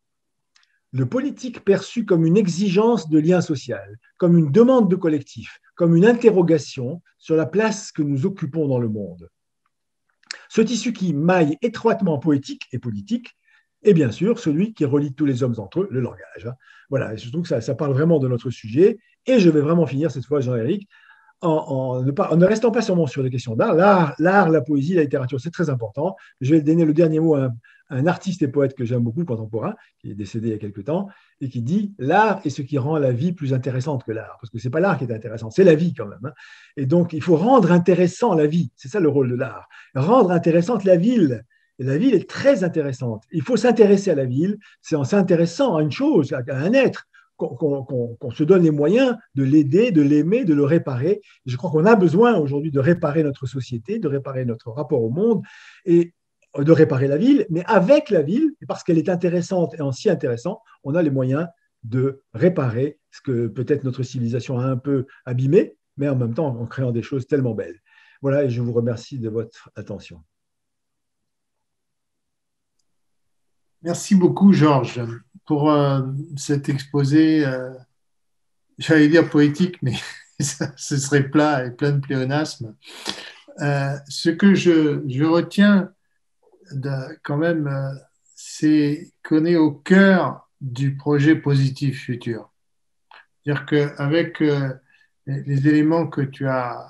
Le politique perçu comme une exigence de lien social, comme une demande de collectif, comme une interrogation sur la place que nous occupons dans le monde. Ce tissu qui maille étroitement poétique et politique est bien sûr celui qui relie tous les hommes entre eux, le langage. Voilà, je trouve que ça parle vraiment de notre sujet. Et je vais vraiment finir cette fois, Jean-Éric, en ne restant pas seulement sur les questions d'art. L'art, la poésie, la littérature, c'est très important. Je vais donner le dernier mot à un artiste et poète que j'aime beaucoup, contemporain, qui est décédé il y a quelque temps, et qui dit « L'art est ce qui rend la vie plus intéressante que l'art ». Parce que ce n'est pas l'art qui est intéressant, c'est la vie quand même. Et donc, il faut rendre intéressant la vie. C'est ça le rôle de l'art. Rendre intéressante la ville. Et la ville est très intéressante. Il faut s'intéresser à la ville. C'est en s'intéressant à une chose, à un être, qu'on se donne les moyens de l'aider, de l'aimer, de le réparer. Je crois qu'on a besoin aujourd'hui de réparer notre société, de réparer notre rapport au monde et de réparer la ville. Mais avec la ville, parce qu'elle est intéressante et en si intéressant, on a les moyens de réparer ce que peut-être notre civilisation a un peu abîmé, mais en même temps en créant des choses tellement belles. Voilà, et je vous remercie de votre attention. Merci beaucoup, Georges, pour cet exposé, j'allais dire poétique, mais ce serait plat et plein de pléonasme. Ce que je retiens quand même, c'est qu'on est au cœur du projet Positif Futur. C'est-à-dire qu'avec les éléments que tu as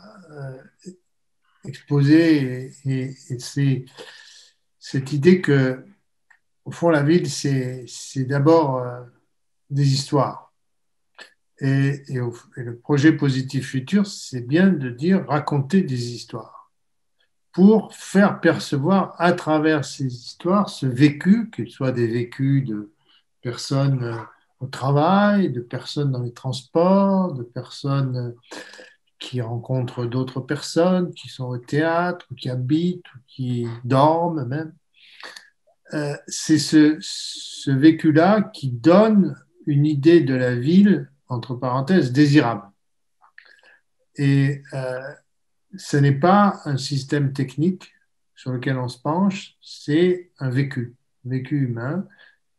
exposés et cette idée que, au fond, la ville, c'est d'abord des histoires. Et le projet Positif Futur, c'est bien de dire raconter des histoires pour faire percevoir à travers ces histoires ce vécu, qu'il soit des vécus de personnes au travail, de personnes dans les transports, de personnes qui rencontrent d'autres personnes, qui sont au théâtre, ou qui habitent, ou qui dorment même. C'est ce vécu-là qui donne une idée de la ville, entre parenthèses, désirable. Et ce n'est pas un système technique sur lequel on se penche, c'est un vécu humain.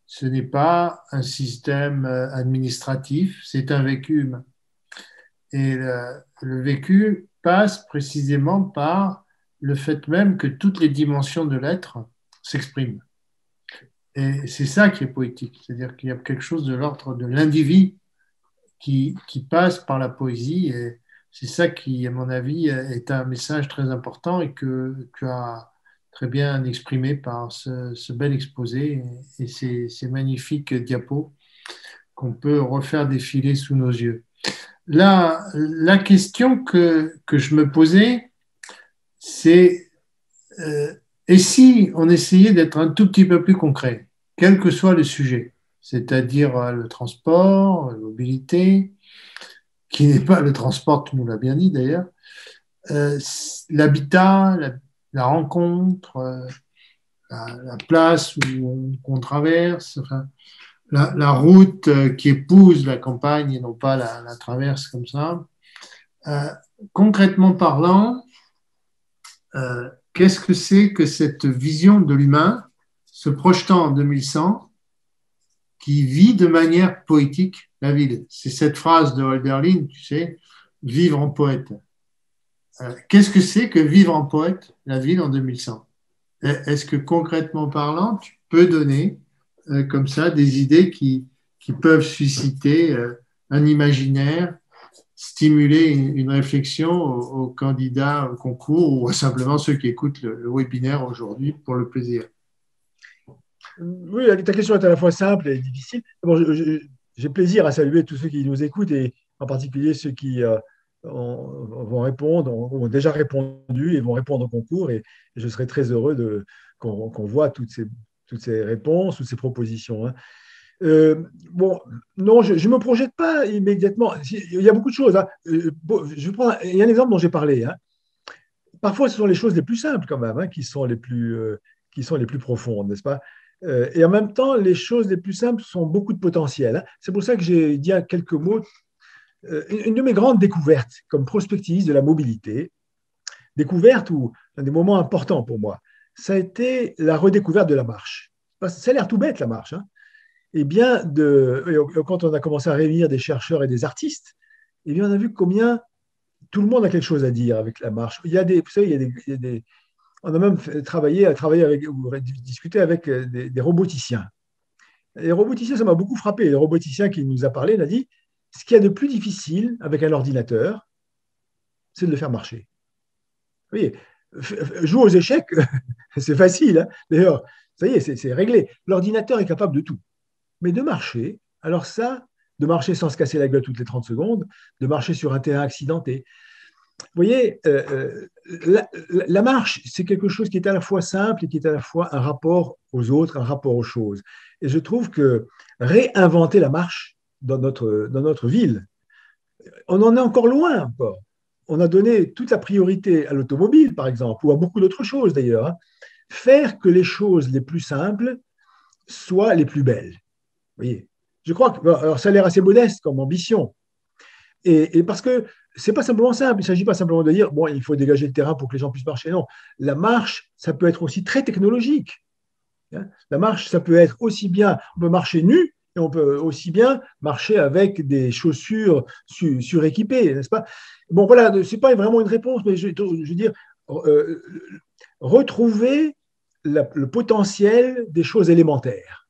Ce n'est pas un système administratif, c'est un vécu humain. Et le vécu passe précisément par le fait même que toutes les dimensions de l'être s'expriment. Et c'est ça qui est poétique, c'est-à-dire qu'il y a quelque chose de l'ordre de l'individu qui passe par la poésie. Et c'est ça qui, à mon avis, est un message très important et que tu as très bien exprimé par ce bel exposé et ces magnifiques diapos qu'on peut refaire défiler sous nos yeux. La question que je me posais, c'est et si on essayait d'être un tout petit peu plus concret, quel que soit le sujet, c'est-à-dire le transport, la mobilité, qui n'est pas le transport, tu nous l'as bien dit d'ailleurs, l'habitat, la rencontre, la place qu'on traverse, enfin, la route qui épouse la campagne et non pas la traverse comme ça. Concrètement parlant, qu'est-ce que c'est que cette vision de l'humain se projetant en 2100 qui vit de manière poétique la ville? C'est cette phrase de Hölderlin, tu sais, vivre en poète. Qu'est-ce que c'est que vivre en poète la ville en 2100? Est-ce que concrètement parlant, tu peux donner comme ça des idées qui peuvent susciter un imaginaire, stimuler une réflexion aux candidats au concours ou à simplement ceux qui écoutent le webinaire aujourd'hui pour le plaisir? Oui, ta question est à la fois simple et difficile. Bon, j'ai plaisir à saluer tous ceux qui nous écoutent et en particulier ceux qui vont répondre, ont déjà répondu et vont répondre au concours. Et je serai très heureux qu'on voit toutes ces réponses, toutes ces propositions. Hein. Bon, non, je ne me projette pas immédiatement. Il y a beaucoup de choses. Hein. Je vais prendre, il y a un exemple dont j'ai parlé. Hein. Parfois, ce sont les choses les plus simples quand même, hein, qui sont les plus profondes, n'est-ce pas? Et en même temps, les choses les plus simples sont beaucoup de potentiel. Hein. C'est pour ça que j'ai dit quelques mots. Une de mes grandes découvertes comme prospectiviste de la mobilité, découverte ou un des moments importants pour moi, ça a été la redécouverte de la marche. Ça a l'air tout bête, la marche. Hein. Eh bien, quand on a commencé à réunir des chercheurs et des artistes, eh bien, on a vu combien tout le monde a quelque chose à dire avec la marche. Vous savez, on a même travaillé avec, ou discuté avec des roboticiens. Les roboticiens, ça m'a beaucoup frappé. Le roboticien qui nous a parlé, il a dit, ce qu'il y a de plus difficile avec un ordinateur, c'est de le faire marcher. Vous voyez, jouer aux échecs, c'est facile. Hein. D'ailleurs, ça y est, c'est réglé. L'ordinateur est capable de tout. Mais de marcher, alors ça, de marcher sans se casser la gueule toutes les 30 secondes, de marcher sur un terrain accidenté, voyez, la marche, c'est quelque chose qui est à la fois simple et qui est à la fois un rapport aux autres, un rapport aux choses. Et je trouve que réinventer la marche dans notre ville, on en est encore loin encore. On a donné toute la priorité à l'automobile, par exemple, ou à beaucoup d'autres choses d'ailleurs, hein. Faire que les choses les plus simples soient les plus belles. Vous voyez, je crois que alors ça a l'air assez modeste comme ambition, et parce que c'est pas simplement simple, il ne s'agit pas simplement de dire bon, il faut dégager le terrain pour que les gens puissent marcher. Non, la marche, ça peut être aussi très technologique, hein. La marche, ça peut être aussi bien, on peut marcher nu et on peut aussi bien marcher avec des chaussures suréquipées, n'est-ce pas? Bon, voilà, ce n'est pas vraiment une réponse, mais je veux dire, euh, retrouver le potentiel des choses élémentaires.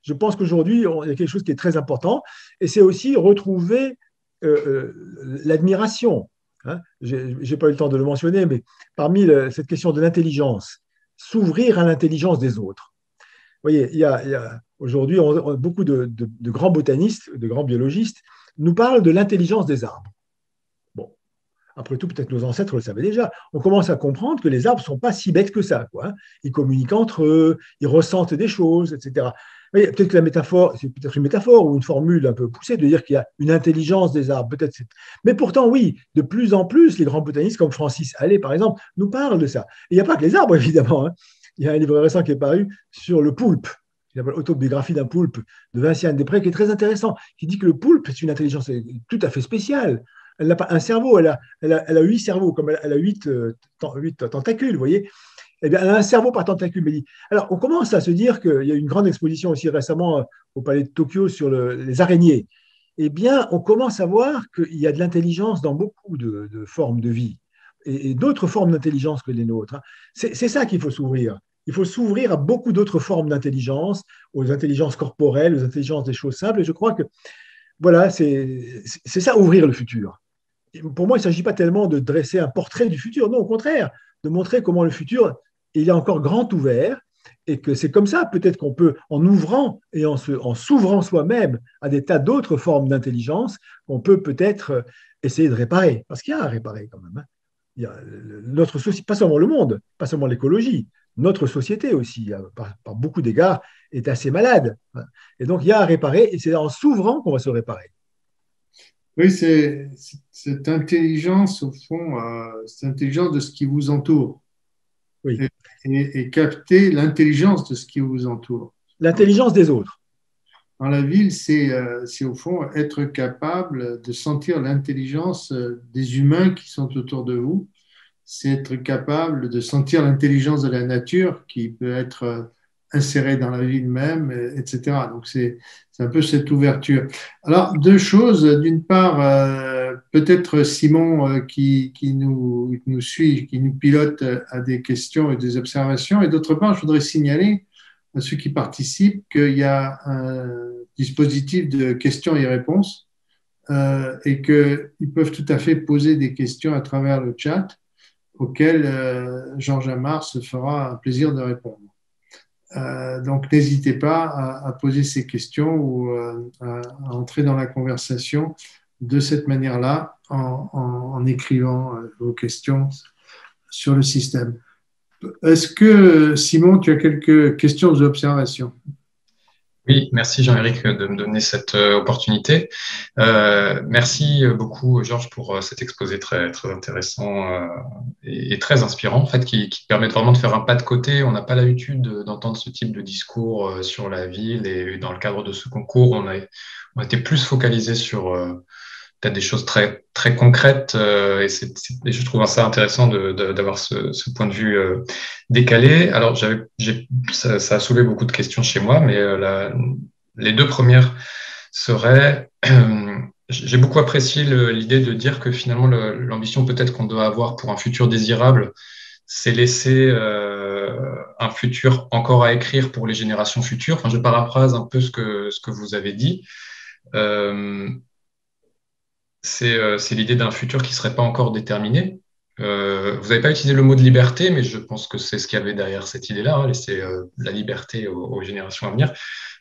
Je pense qu'aujourd'hui, il y a quelque chose qui est très important, et c'est aussi retrouver l'admiration, hein. Je n'ai pas eu le temps de le mentionner, mais parmi cette question de l'intelligence, s'ouvrir à l'intelligence des autres. Vous voyez, aujourd'hui, beaucoup de grands botanistes, de grands biologistes nous parlent de l'intelligence des arbres. Bon, après tout, peut-être nos ancêtres le savaient déjà. On commence à comprendre que les arbres ne sont pas si bêtes que ça, quoi, hein. Ils communiquent entre eux, ils ressentent des choses, etc. Mais peut-être que la métaphore, c'est peut-être une métaphore ou une formule un peu poussée de dire qu'il y a une intelligence des arbres. Peut-être. Mais pourtant, oui, de plus en plus, les grands botanistes comme Francis Halley, par exemple, nous parlent de ça. Et il n'y a pas que les arbres, évidemment, hein. Il y a un livre récent qui est paru sur le poulpe, qui s'appelle Autobiographie d'un poulpe de Vinciane Després, qui est très intéressant, qui dit que le poulpe, c'est une intelligence tout à fait spéciale. Elle n'a pas un cerveau, elle a 8 cerveaux, comme elle a 8 tentacules, vous voyez. Eh bien, elle a un cerveau par tentacule. Mais alors, on commence à se dire qu'il y a eu une grande exposition aussi récemment au Palais de Tokyo sur les araignées. Eh bien, on commence à voir qu'il y a de l'intelligence dans beaucoup de formes de vie et d'autres formes d'intelligence que les nôtres, hein. C'est ça qu'il faut s'ouvrir. Il faut s'ouvrir à beaucoup d'autres formes d'intelligence, aux intelligences corporelles, aux intelligences des choses simples. Et je crois que, voilà, c'est ça, ouvrir le futur. Pour moi, il ne s'agit pas tellement de dresser un portrait du futur, non, au contraire, de montrer comment le futur, il est encore grand ouvert et que c'est comme ça, peut-être qu'on peut, en ouvrant et en s'ouvrant soi-même à des tas d'autres formes d'intelligence, on peut peut-être essayer de réparer, parce qu'il y a à réparer quand même, hein. Il y a notre société, pas seulement le monde, pas seulement l'écologie, notre société aussi, par beaucoup d'égards, est assez malade, hein. Et donc, il y a à réparer, et c'est en s'ouvrant qu'on va se réparer. Oui, c'est cette intelligence, au fond, cette intelligence de ce qui vous entoure Oui, et, et capter l'intelligence de ce qui vous entoure. l'intelligence des autres. Dans la ville, c'est au fond être capable de sentir l'intelligence des humains qui sont autour de vous. C'est être capable de sentir l'intelligence de la nature qui peut être insérée dans la ville même, etc. Donc, c'est un peu cette ouverture. Alors, deux choses. D'une part, peut-être Simon qui nous suit, qui nous pilote à des questions et des observations. Et d'autre part, je voudrais signaler à ceux qui participent qu'il y a un dispositif de questions et réponses et qu'ils peuvent tout à fait poser des questions à travers le chat auxquelles Georges Amar se fera un plaisir de répondre. Donc, n'hésitez pas à poser ces questions ou à entrer dans la conversation de cette manière-là en écrivant vos questions sur le système. Est-ce que, Simon, tu as quelques questions ou observations? Oui, merci Jean-Éric de me donner cette opportunité. Merci beaucoup Georges pour cet exposé très, très intéressant et très inspirant en fait, qui permet vraiment de faire un pas de côté. On n'a pas l'habitude d'entendre ce type de discours sur la ville et dans le cadre de ce concours, on a été plus focalisé sur peut-être des choses très, très concrètes et je trouve ça intéressant d'avoir ce point de vue décalé. Alors, ça a soulevé beaucoup de questions chez moi, mais les deux premières seraient, j'ai beaucoup apprécié l'idée de dire que finalement l'ambition peut-être qu'on doit avoir pour un futur désirable, c'est laisser un futur encore à écrire pour les générations futures. Enfin, je paraphrase un peu ce que vous avez dit. C'est l'idée d'un futur qui ne serait pas encore déterminé. Vous n'avez pas utilisé le mot de liberté, mais je pense que c'est ce qu'il y avait derrière cette idée-là, hein, laisser la liberté aux générations à venir.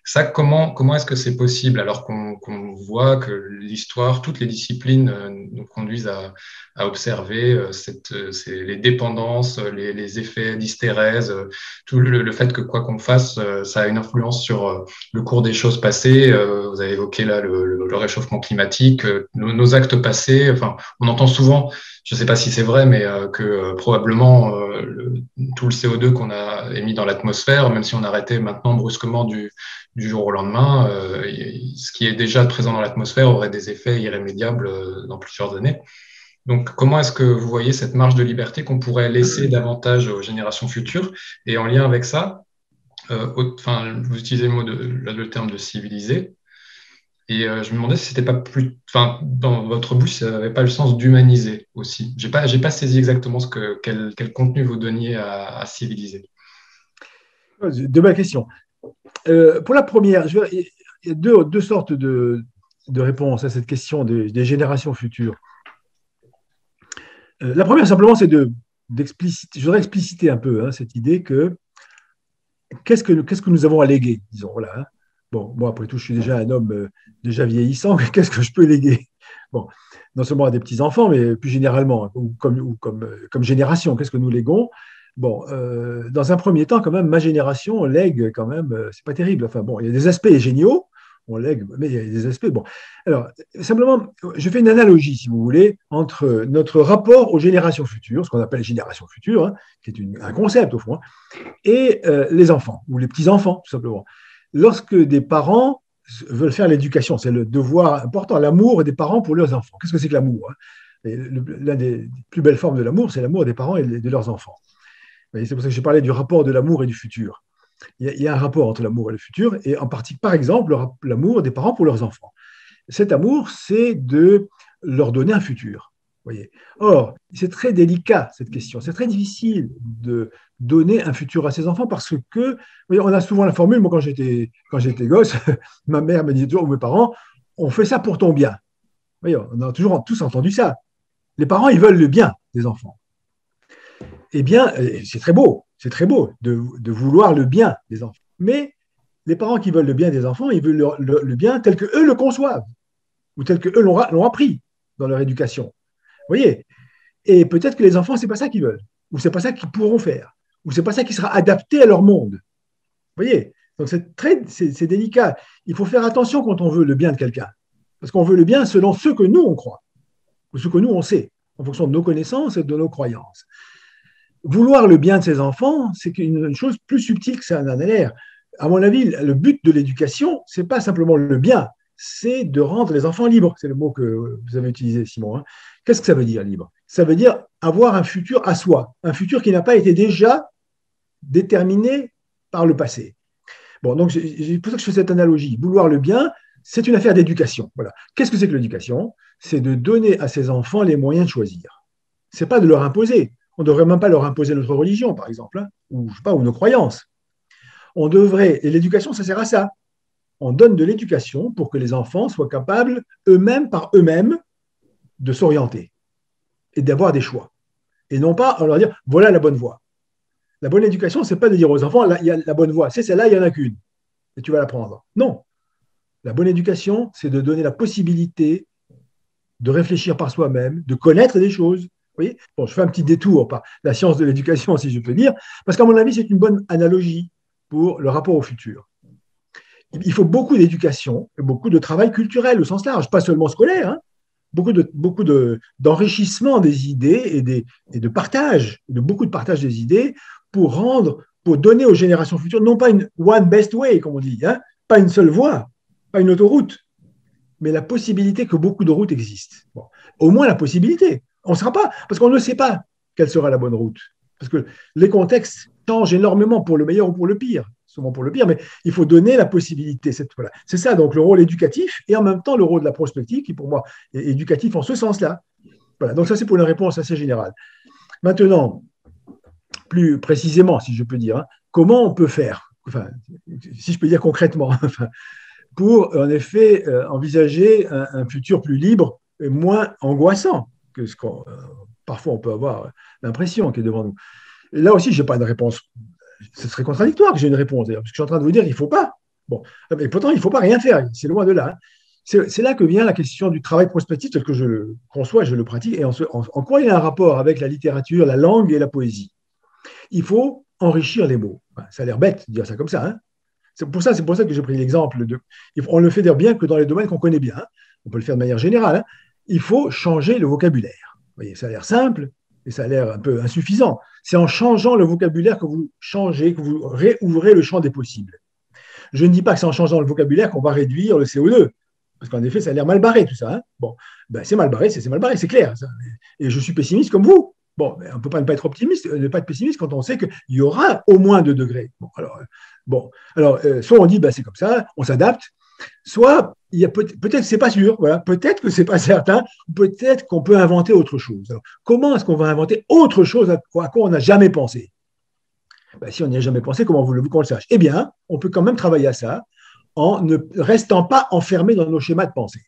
Ça, comment est-ce que c'est possible alors qu'on voit que l'histoire, toutes les disciplines nous conduisent à observer les dépendances, les effets d'hystérèse, tout le fait que quoi qu'on fasse, ça a une influence sur le cours des choses passées. Vous avez évoqué là le réchauffement climatique, nos actes passés. Enfin, on entend souvent, je ne sais pas si c'est vrai, mais que probablement tout le CO2 qu'on a émis dans l'atmosphère, même si on arrêtait maintenant brusquement du jour au lendemain, ce qui est déjà présent dans l'atmosphère aurait des effets irrémédiables dans plusieurs années. Donc, comment est-ce que vous voyez cette marge de liberté qu'on pourrait laisser davantage aux générations futures? Et en lien avec ça, vous utilisez le terme de civiliser. Et je me demandais si c'était pas plus, dans votre bouche, ça n'avait pas le sens d'humaniser aussi. J'ai pas saisi exactement quel contenu vous donniez à civiliser. Deux belles questions. Pour la première, il y a deux sortes de réponses à cette question des générations futures. La première, simplement, c'est je voudrais expliciter un peu cette idée que qu'est-ce que nous avons à léguer, disons, voilà. Hein. Bon, moi, après tout, je suis déjà un homme déjà vieillissant, qu'est-ce que je peux léguer? Bon, non seulement à des petits-enfants, mais plus généralement, comme génération, qu'est-ce que nous léguons? Bon, dans un premier temps, quand même, ma génération lègue quand même, c'est pas terrible. Enfin bon, il y a des aspects géniaux, on lègue, mais il y a des aspects. Bon, alors simplement, je fais une analogie, si vous voulez, entre notre rapport aux générations futures, ce qu'on appelle les générations futures, hein, qui est un concept au fond, hein, et les enfants ou les petits-enfants, tout simplement. Lorsque des parents veulent faire l'éducation, c'est le devoir important, l'amour des parents pour leurs enfants. Qu'est-ce que c'est que l'amour, hein? L'une des plus belles formes de l'amour, c'est l'amour des parents et de leurs enfants. C'est pour ça que j'ai parlé du rapport de l'amour et du futur. Il y a un rapport entre l'amour et le futur, et en partie, par exemple, l'amour des parents pour leurs enfants. Cet amour, c'est de leur donner un futur. Voyez. Or, c'est très délicat, cette question. C'est très difficile de donner un futur à ses enfants parce que, voyez, on a souvent la formule, moi, quand j'étais gosse, ma mère me disait toujours, mes parents, on fait ça pour ton bien. Voyez, on a toujours tous entendu ça. Les parents, ils veulent le bien des enfants. Eh bien, c'est très beau de vouloir le bien des enfants. Mais les parents qui veulent le bien des enfants, ils veulent le bien tel qu'eux le conçoivent, ou tel qu'eux l'ont appris dans leur éducation. Vous voyez? Et peut-être que les enfants, ce n'est pas ça qu'ils veulent, ou ce n'est pas ça qu'ils pourront faire, ou ce n'est pas ça qui sera adapté à leur monde. Vous voyez? Donc c'est délicat. Il faut faire attention quand on veut le bien de quelqu'un, parce qu'on veut le bien selon ce que nous, on croit, ou ce que nous, on sait, en fonction de nos connaissances et de nos croyances. Vouloir le bien de ses enfants, c'est une chose plus subtile que ça n'en a l'air. À mon avis, le but de l'éducation, ce n'est pas simplement le bien, c'est de rendre les enfants libres. C'est le mot que vous avez utilisé, Simon. Hein. Qu'est-ce que ça veut dire, libre? Ça veut dire avoir un futur à soi, un futur qui n'a pas été déjà déterminé par le passé. Bon, donc c'est pour ça que je fais cette analogie. Vouloir le bien, c'est une affaire d'éducation. Voilà. Qu'est-ce que c'est que l'éducation? C'est de donner à ses enfants les moyens de choisir. Ce n'est pas de leur imposer. On ne devrait même pas leur imposer notre religion, par exemple, hein, ou, je sais pas, ou nos croyances. On devrait, et l'éducation, ça sert à ça. On donne de l'éducation pour que les enfants soient capables, eux-mêmes, par eux-mêmes, de s'orienter et d'avoir des choix. Et non pas en leur dire, voilà la bonne voie. La bonne éducation, ce n'est pas de dire aux enfants, là, il y a la bonne voie, c'est celle-là, il n'y en a qu'une, et tu vas la prendre. Non. La bonne éducation, c'est de donner la possibilité de réfléchir par soi-même, de connaître des choses. Vous voyez, bon, je fais un petit détour par la science de l'éducation, si je peux dire, parce qu'à mon avis, c'est une bonne analogie pour le rapport au futur. Il faut beaucoup d'éducation, beaucoup de travail culturel au sens large, pas seulement scolaire, hein, beaucoup d'enrichissement des idées et de partage, beaucoup de partage des idées pour donner aux générations futures, non pas une one best way, comme on dit, hein, pas une seule voie, pas une autoroute, mais la possibilité que beaucoup de routes existent. Bon, au moins la possibilité. On ne sera pas, parce qu'on ne sait pas quelle sera la bonne route. Parce que les contextes changent énormément pour le meilleur ou pour le pire, souvent pour le pire, mais il faut donner la possibilité. Voilà. C'est ça, donc, le rôle éducatif et en même temps le rôle de la prospective, qui pour moi est éducatif en ce sens-là. Voilà, donc ça, c'est pour une réponse assez générale. Maintenant, plus précisément, si je peux dire, hein, comment on peut faire, enfin, si je peux dire concrètement, pour en effet envisager un futur plus libre et moins angoissant. que ce qu'on parfois on peut avoir l'impression qui est devant nous. Et là aussi, je n'ai pas de réponse. Ce serait contradictoire que j'ai une réponse, d'ailleurs, parce que je suis en train de vous dire qu'il ne faut pas. Bon, mais pourtant, il ne faut pas rien faire. C'est loin de là. Hein. C'est là que vient la question du travail prospectif, tel que je le conçois, je le pratique, et en quoi il y a un rapport avec la littérature, la langue et la poésie. Il faut enrichir les mots. Ça a l'air bête de dire ça comme ça. Hein. C'est pour ça que j'ai pris l'exemple. On le fait d'ailleurs bien que dans les domaines qu'on connaît bien. Hein. On peut le faire de manière générale. Hein. Il faut changer le vocabulaire. Vous voyez, ça a l'air simple et ça a l'air un peu insuffisant. C'est en changeant le vocabulaire que vous changez, que vous réouvrez le champ des possibles. Je ne dis pas que c'est en changeant le vocabulaire qu'on va réduire le CO2. Parce qu'en effet, ça a l'air mal barré tout ça. Hein. Bon, ben, c'est mal barré, c'est clair. Ça. Et je suis pessimiste comme vous. Bon, on ne peut pas ne pas être optimiste, ne pas être pessimiste quand on sait qu'il y aura au moins 2 degrés. Alors, soit on dit ben, c'est comme ça, on s'adapte, soit il y a peut-être que c'est pas sûr, voilà, peut-être que c'est pas certain, peut-être qu'on peut inventer autre chose. Alors, comment est-ce qu'on va inventer autre chose à quoi on n'a jamais pensé? Ben, si on n'y a jamais pensé, comment voulez-vous qu'on le sache? Eh bien, on peut quand même travailler à ça en ne restant pas enfermé dans nos schémas de pensée.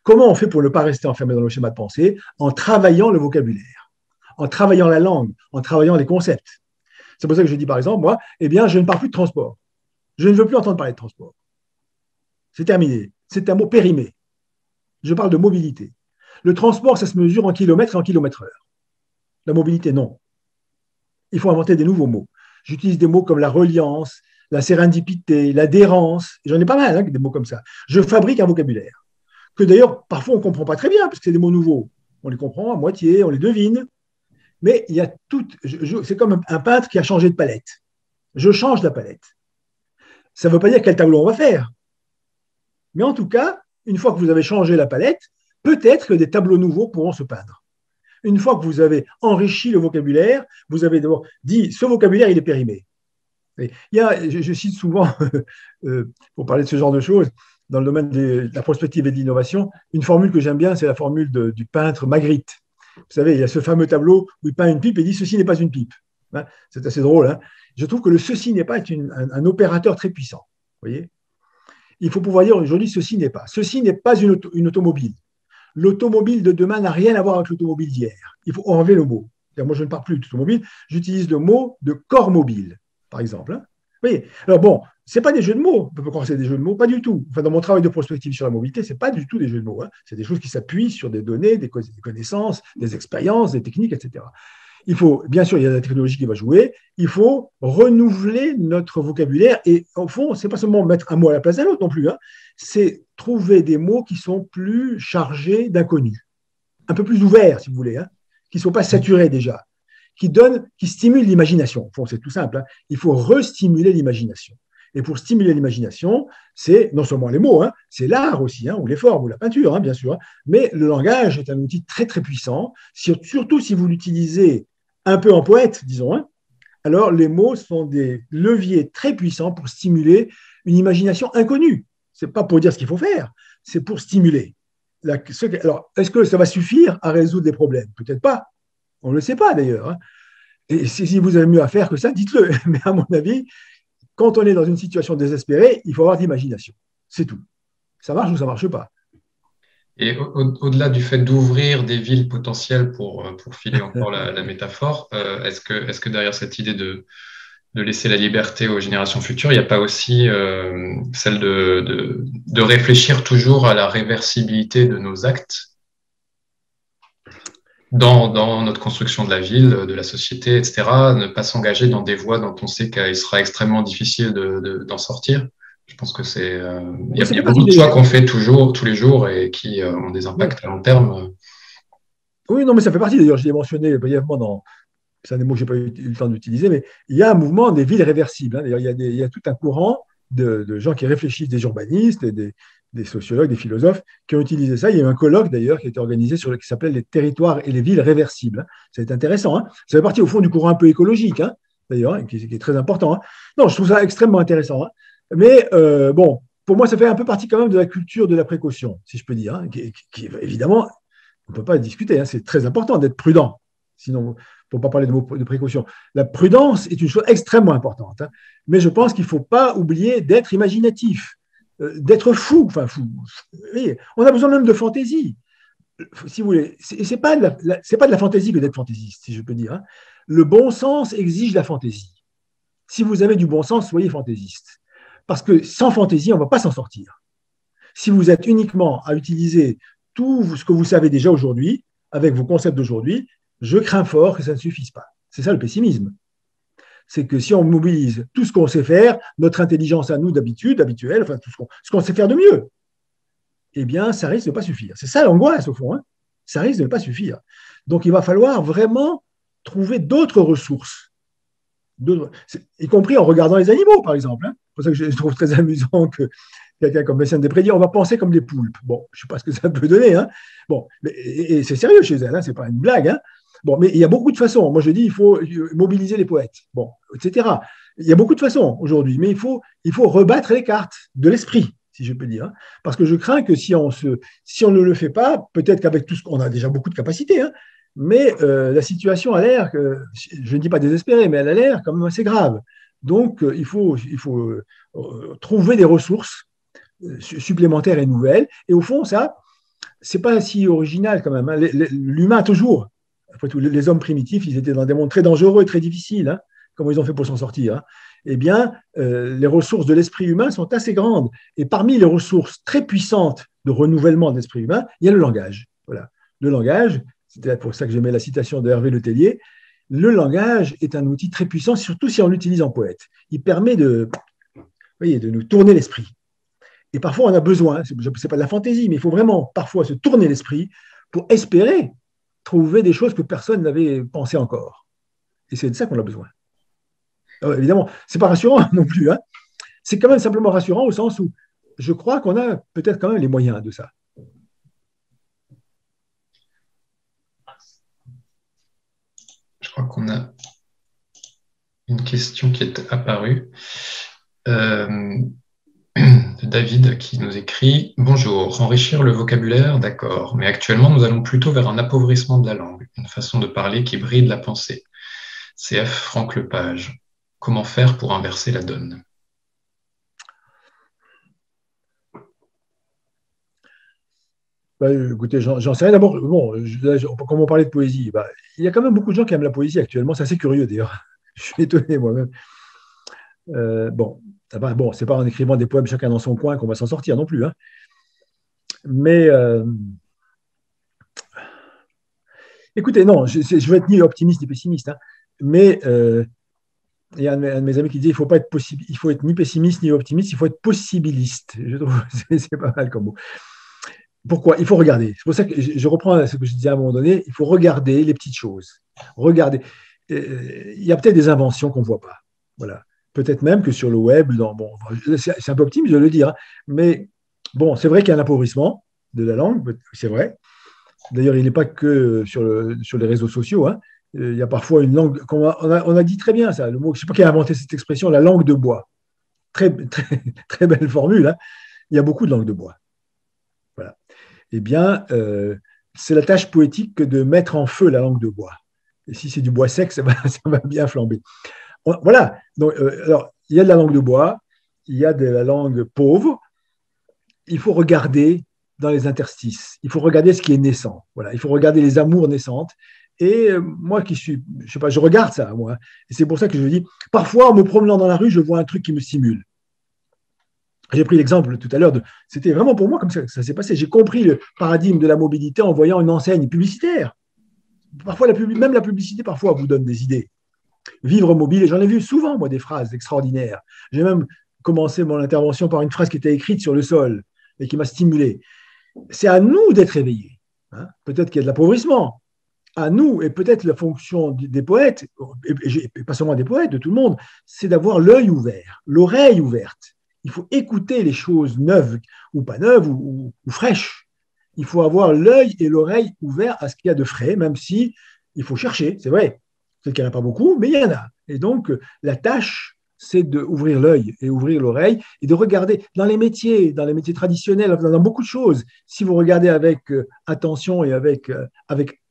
Comment on fait pour ne pas rester enfermé dans nos schémas de pensée? En travaillant le vocabulaire, en travaillant la langue, en travaillant les concepts. C'est pour ça que je dis par exemple, moi, eh bien, je ne parle plus de transport. Je ne veux plus entendre parler de transport. C'est terminé. C'est un mot périmé. Je parle de mobilité. Le transport, ça se mesure en kilomètres et en kilomètres-heure. La mobilité, non. Il faut inventer des nouveaux mots. J'utilise des mots comme la reliance, la sérendipité, l'adhérence. J'en ai pas mal, hein, des mots comme ça. Je fabrique un vocabulaire que d'ailleurs, parfois, on ne comprend pas très bien parce que c'est des mots nouveaux. On les comprend à moitié, on les devine. Mais il y a tout. C'est comme un peintre qui a changé de palette. Je change la palette. Ça ne veut pas dire quel tableau on va faire. Mais en tout cas, une fois que vous avez changé la palette, peut-être que des tableaux nouveaux pourront se peindre. Une fois que vous avez enrichi le vocabulaire, vous avez d'abord dit ce vocabulaire, il est périmé. Et je cite souvent, pour parler de ce genre de choses, dans le domaine de la prospective et de l'innovation, une formule que j'aime bien, c'est la formule du peintre Magritte. Vous savez, il y a ce fameux tableau où il peint une pipe et dit « ceci n'est pas une pipe ». C'est assez drôle. Hein. Je trouve que le « ceci n'est pas » est un opérateur très puissant. Vous voyez, il faut pouvoir dire aujourd'hui « ceci n'est pas ». Ceci n'est pas une automobile. L'automobile de demain n'a rien à voir avec l'automobile d'hier. Il faut enlever le mot. Moi, je ne parle plus d'automobile, j'utilise le mot de corps mobile, par exemple. Hein. Vous voyez, alors bon, ce n'est pas des jeux de mots. On peut croire que c'est des jeux de mots, pas du tout. Enfin, dans mon travail de prospective sur la mobilité, ce n'est pas du tout des jeux de mots. Hein. C'est des choses qui s'appuient sur des données, des connaissances, des expériences, des techniques, etc. Il faut, bien sûr, il y a la technologie qui va jouer, il faut renouveler notre vocabulaire et au fond, ce n'est pas seulement mettre un mot à la place d'un autre non plus, hein, c'est trouver des mots qui sont plus chargés d'inconnus, un peu plus ouverts, si vous voulez, hein, qui ne sont pas saturés déjà, qui stimulent l'imagination. Au fond, c'est tout simple, hein. Il faut restimuler l'imagination. Et pour stimuler l'imagination, c'est non seulement les mots, hein, c'est l'art aussi, hein, ou les formes, ou la peinture, hein, bien sûr. Hein, mais le langage est un outil très, très puissant, surtout si vous l'utilisez un peu en poète, disons. Hein, alors, les mots sont des leviers très puissants pour stimuler une imagination inconnue. Ce n'est pas pour dire ce qu'il faut faire, c'est pour stimuler. Alors, est-ce que ça va suffire à résoudre des problèmes? Peut-être pas. On ne le sait pas, d'ailleurs. Hein. Et si vous avez mieux à faire que ça, dites-le. Mais à mon avis, quand on est dans une situation désespérée, il faut avoir de l'imagination. C'est tout. Ça marche ou ça ne marche pas. Et au-delà du fait d'ouvrir des villes potentielles pour filer encore la métaphore, est-ce que derrière cette idée de laisser la liberté aux générations futures, il n'y a pas aussi celle de réfléchir toujours à la réversibilité de nos actes dans notre construction de la ville, de la société, etc., ne pas s'engager dans des voies dont on sait qu'il sera extrêmement difficile d'en sortir. Je pense que il y a beaucoup de choix qu'on fait tous les jours et qui ont des impacts à long terme. Oui, non, mais ça fait partie, d'ailleurs, je l'ai mentionné brièvement c'est un des mots que je n'ai pas eu le temps d'utiliser, mais il y a un mouvement des villes réversibles. Hein. D'ailleurs, il y a tout un courant de gens qui réfléchissent, des urbanistes, des sociologues, des philosophes, qui ont utilisé ça. Il y a eu un colloque, d'ailleurs, qui a été organisé qui s'appelait « Les territoires et les villes réversibles ». C'est intéressant. Hein. Ça fait partie, au fond, du courant un peu écologique, hein, d'ailleurs, hein, qui est très important. Hein. Non, je trouve ça extrêmement intéressant. Hein. Mais, bon, pour moi, ça fait un peu partie quand même de la culture de la précaution, si je peux dire, hein, qui évidemment, on ne peut pas discuter. Hein. C'est très important d'être prudent. Sinon, pour ne pas parler de précaution. La prudence est une chose extrêmement importante. Hein. Mais je pense qu'il ne faut pas oublier d'être imaginatif, d'être fou. Enfin, fou. Oui, on a besoin même de fantaisie. si vous voulez, c'est pas c'est pas de la fantaisie que d'être fantaisiste, si je peux dire, hein. Le bon sens exige la fantaisie. Si vous avez du bon sens, soyez fantaisiste. Parce que sans fantaisie, on ne va pas s'en sortir. Si vous êtes uniquement à utiliser tout ce que vous savez déjà aujourd'hui, avec vos concepts d'aujourd'hui, je crains fort que ça ne suffise pas. C'est ça le pessimisme. C'est que si on mobilise tout ce qu'on sait faire, notre intelligence à nous habituelle, enfin tout ce qu'on sait faire de mieux, eh bien, ça risque de ne pas suffire. C'est ça l'angoisse, au fond, hein. Ça risque de ne pas suffire. Donc, il va falloir vraiment trouver d'autres ressources, y compris en regardant les animaux, par exemple, hein. C'est pour ça que je trouve très amusant que quelqu'un comme Messiaen Desprédier, on va penser comme des poulpes. Bon, je ne sais pas ce que ça peut donner, hein. Bon, et c'est sérieux chez elle, hein, ce n'est pas une blague, hein. Bon, mais il y a beaucoup de façons. Moi, je dis, il faut mobiliser les poètes, bon, etc. Il y a beaucoup de façons aujourd'hui, mais il faut rebattre les cartes de l'esprit, si je peux dire, hein. Parce que je crains que si on ne le fait pas, peut-être qu'avec tout ce qu'on a déjà beaucoup de capacités, hein, mais la situation a l'air, je ne dis pas désespérée, mais elle a l'air quand même assez grave. Donc, il faut trouver des ressources supplémentaires et nouvelles. Et au fond, ça, c'est pas si original quand même, hein. L'humain, toujours, après tout, les hommes primitifs, ils étaient dans des mondes très dangereux et très difficiles, hein. Comment ils ont fait pour s'en sortir, hein. Eh bien, les ressources de l'esprit humain sont assez grandes. Et parmi les ressources très puissantes de renouvellement de l'esprit humain, il y a le langage. Voilà. Le langage, c'est pour ça que j'aimais la citation de Hervé Le Tellier, le langage est un outil très puissant, surtout si on l'utilise en poète. Il permet de nous tourner l'esprit. Et parfois, on a besoin, ce n'est pas de la fantaisie, mais il faut vraiment parfois se tourner l'esprit pour espérer trouver des choses que personne n'avait pensé encore. Et c'est de ça qu'on a besoin. Alors, évidemment, ce n'est pas rassurant non plus, hein. C'est quand même simplement rassurant au sens où je crois qu'on a peut-être quand même les moyens de ça. Je crois qu'on a une question qui est apparue. David qui nous écrit « Bonjour, enrichir le vocabulaire, d'accord, mais actuellement nous allons plutôt vers un appauvrissement de la langue, une façon de parler qui bride la pensée. CF Franck Lepage. Comment faire pour inverser la donne ?» Écoutez, j'en sais rien. D'abord, bon, comme on parlait de poésie, il y a quand même beaucoup de gens qui aiment la poésie actuellement. C'est assez curieux d'ailleurs. Je suis étonné moi-même. Bon, c'est pas en écrivant des poèmes chacun dans son coin qu'on va s'en sortir non plus, hein. Mais écoutez, non, je ne veux être ni optimiste ni pessimiste, hein, mais il y a un de mes amis qui dit il faut être ni pessimiste ni optimiste, il faut être possibiliste. Je trouve que c'est pas mal comme mot. Pourquoi? Il faut regarder. C'est pour ça que je reprends ce que je disais à un moment donné, il faut regarder les petites choses. Regarder. Il y a peut-être des inventions qu'on ne voit pas. Voilà. Peut-être même que sur le web, c'est un peu optimiste de le dire, hein, mais bon, c'est vrai qu'il y a un appauvrissement de la langue, c'est vrai. D'ailleurs, il n'est pas que sur les réseaux sociaux, hein. Il y a parfois une langue, on a dit très bien ça, le mot, je ne sais pas qui a inventé cette expression, la langue de bois. Très, très, très belle formule, hein. Il y a beaucoup de langues de bois. Voilà. Eh bien, c'est la tâche poétique que de mettre en feu la langue de bois. Et si c'est du bois sec, ça va bien flamber. Voilà. Donc, alors, il y a de la langue de bois, il y a de la langue pauvre. Il faut regarder dans les interstices. Il faut regarder ce qui est naissant. Voilà. Il faut regarder les amours naissantes. Et moi qui suis, je sais pas, je regarde ça, moi. Et c'est pour ça que je dis, parfois, en me promenant dans la rue, je vois un truc qui me stimule. J'ai pris l'exemple tout à l'heure, c'était vraiment pour moi comme ça s'est passé. J'ai compris le paradigme de la mobilité en voyant une enseigne publicitaire. Parfois, même la publicité, parfois, vous donne des idées. Vivre mobile, et j'en ai vu souvent, moi, des phrases extraordinaires. J'ai même commencé mon intervention par une phrase qui était écrite sur le sol et qui m'a stimulé. C'est à nous d'être éveillés, hein. Peut-être qu'il y a de l'appauvrissement. À nous, et peut-être la fonction des poètes, et pas seulement des poètes, de tout le monde, c'est d'avoir l'œil ouvert, l'oreille ouverte. Il faut écouter les choses neuves ou pas neuves ou fraîches. Il faut avoir l'œil et l'oreille ouverts à ce qu'il y a de frais, même si il faut chercher, c'est vrai. Peut-être qu'il n'y en a pas beaucoup, mais il y en a. Et donc, la tâche, c'est d'ouvrir l'œil et ouvrir l'oreille et de regarder dans les métiers traditionnels, dans beaucoup de choses. Si vous regardez avec attention et avec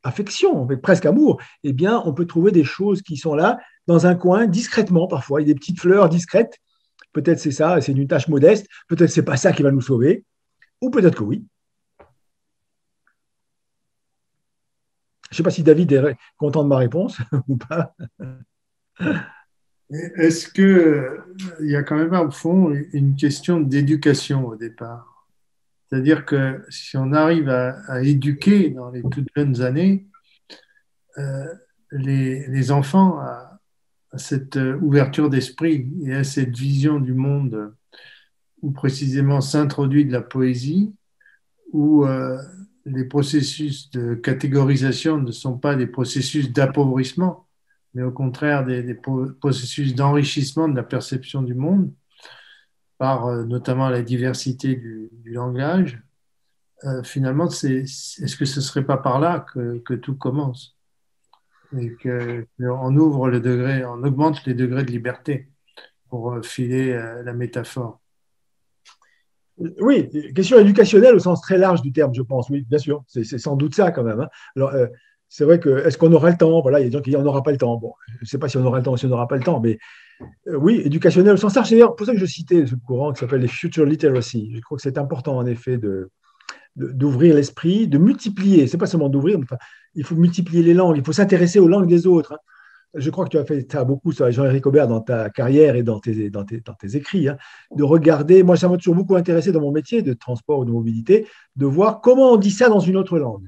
affection, avec presque amour, eh bien, on peut trouver des choses qui sont là, dans un coin, discrètement parfois. Il y a des petites fleurs discrètes. Peut-être c'est ça, c'est une tâche modeste. Peut-être c'est pas ça qui va nous sauver. Ou peut-être que oui. Je ne sais pas si David est content de ma réponse ou pas. Est-ce qu'il y a quand même au fond une question d'éducation au départ? C'est-à-dire que si on arrive à éduquer dans les toutes jeunes années euh, les enfants à cette ouverture d'esprit et à cette vision du monde où précisément s'introduit de la poésie, où les processus de catégorisation ne sont pas des processus d'appauvrissement, mais au contraire des processus d'enrichissement de la perception du monde par notamment la diversité du langage. Finalement, est-ce que ce ne serait pas par là que tout commence et qu'on ouvre le degré, on augmente les degrés de liberté pour filer la métaphore? Oui, question éducationnelle au sens très large du terme, je pense. Oui, bien sûr, c'est sans doute ça quand même. Hein. Alors, c'est vrai que est-ce qu'on aura le temps? Voilà, il y a des gens qui disent on n'aura pas le temps. Bon, je ne sais pas si on aura le temps ou si on n'aura pas le temps, mais oui, éducationnel au sens large. C'est d'ailleurs pour ça que je citais ce courant qui s'appelle les Future Literacy. Je crois que c'est important en effet d'ouvrir l'esprit, de multiplier. C'est pas seulement d'ouvrir, mais enfin, il faut multiplier les langues. Il faut s'intéresser aux langues des autres. Hein. Je crois que tu as fait ça beaucoup, ça, Jean-Éric Aubert, dans ta carrière et dans tes écrits, hein, de regarder. Moi, ça m'a toujours beaucoup intéressé dans mon métier de transport ou de mobilité, de voir comment on dit ça dans une autre langue.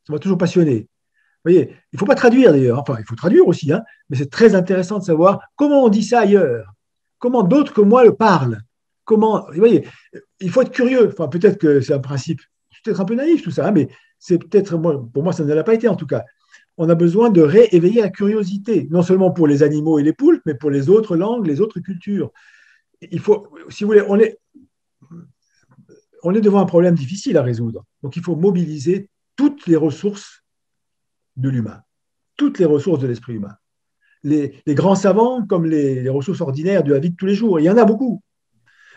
Ça m'a toujours passionné. Vous voyez, il ne faut pas traduire d'ailleurs, enfin, il faut traduire aussi, hein, mais c'est très intéressant de savoir comment on dit ça ailleurs, comment d'autres que moi le parlent. Comment, vous voyez, il faut être curieux. Enfin, peut-être que c'est un principe, peut-être un peu naïf tout ça, hein, mais c'est peut-être, pour moi, ça ne l'a pas été en tout cas. On a besoin de rééveiller la curiosité, non seulement pour les animaux et les poulpes, mais pour les autres langues, les autres cultures. Il faut, si vous voulez, on est devant un problème difficile à résoudre. Donc, il faut mobiliser toutes les ressources de l'humain, toutes les ressources de l'esprit humain. Les grands savants comme les ressources ordinaires de la vie de tous les jours, il y en a beaucoup.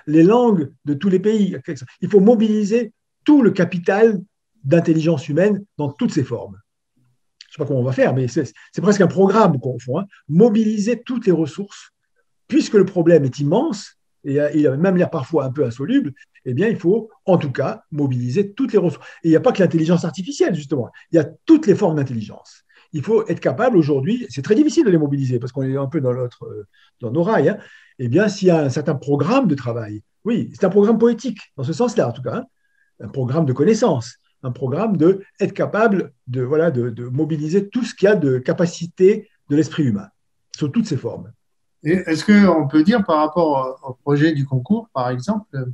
Les langues de tous les pays. Il faut mobiliser tout le capital d'intelligence humaine dans toutes ses formes. Je ne sais pas comment on va faire, mais c'est presque un programme qu'on fait. Hein. Mobiliser toutes les ressources, puisque le problème est immense, et il a même l'air parfois un peu insoluble, eh bien, il faut en tout cas mobiliser toutes les ressources. Et il n'y a pas que l'intelligence artificielle, justement. Il y a toutes les formes d'intelligence. Il faut être capable aujourd'hui, c'est très difficile de les mobiliser parce qu'on est un peu dans nos rails, hein. Eh bien, s'il y a un certain programme de travail, oui, c'est un programme poétique, dans ce sens-là en tout cas, hein, un programme de connaissance, un programme de être capable de mobiliser tout ce qu'il y a de capacité de l'esprit humain, sous toutes ses formes. Et est-ce qu'on peut dire par rapport au projet du concours, par exemple,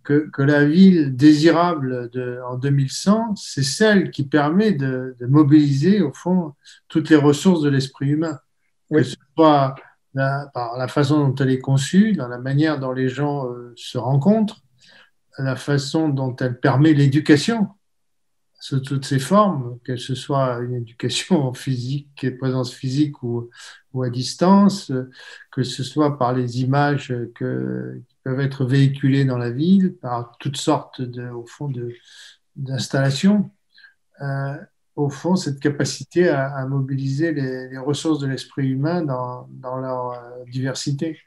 que la ville désirable en 2100, c'est celle qui permet de mobiliser, au fond, toutes les ressources de l'esprit humain, Oui. que ce soit par la façon dont elle est conçue, dans la manière dont les gens se rencontrent, la façon dont elle permet l'éducation sous toutes ses formes, que ce soit une éducation physique, présence physique ou à distance, que ce soit par les images qui peuvent être véhiculées dans la ville, par toutes sortes au fond d'installations. Euh, Au fond, cette capacité à mobiliser les ressources de l'esprit humain dans leur diversité.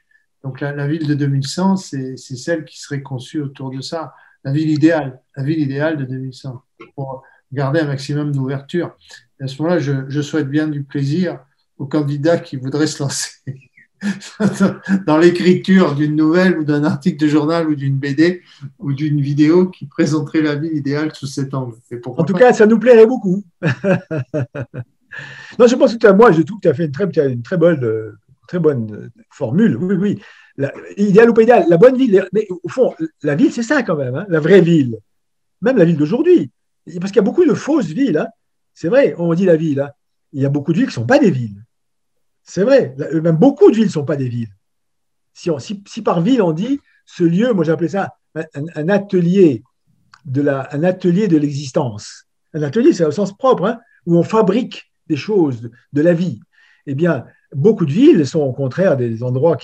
Donc la ville de 2100, c'est celle qui serait conçue autour de ça, la ville idéale de 2100, pour garder un maximum d'ouverture. Et à ce moment-là, je souhaite bien du plaisir aux candidats qui voudraient se lancer dans l'écriture d'une nouvelle ou d'un article de journal ou d'une BD ou d'une vidéo qui présenterait la ville idéale sous cet angle. En tout cas, ça nous plairait beaucoup. Non, je pense que moi, je trouve que tu as fait une très bonne formule. Oui, oui. Idéal ou pas idéal, la bonne ville. Mais au fond, la ville, c'est ça quand même, hein, la vraie ville. Même la ville d'aujourd'hui. Parce qu'il y a beaucoup de fausses villes. Hein. C'est vrai, on dit la ville. Hein. Il y a beaucoup de villes qui ne sont pas des villes. C'est vrai. Même beaucoup de villes ne sont pas des villes. Si par ville, on dit ce lieu, moi j'ai appelé ça un atelier un atelier de l'existence. Un atelier, c'est au sens propre, hein, où on fabrique des choses de la vie. Eh bien, beaucoup de villes sont au contraire des endroits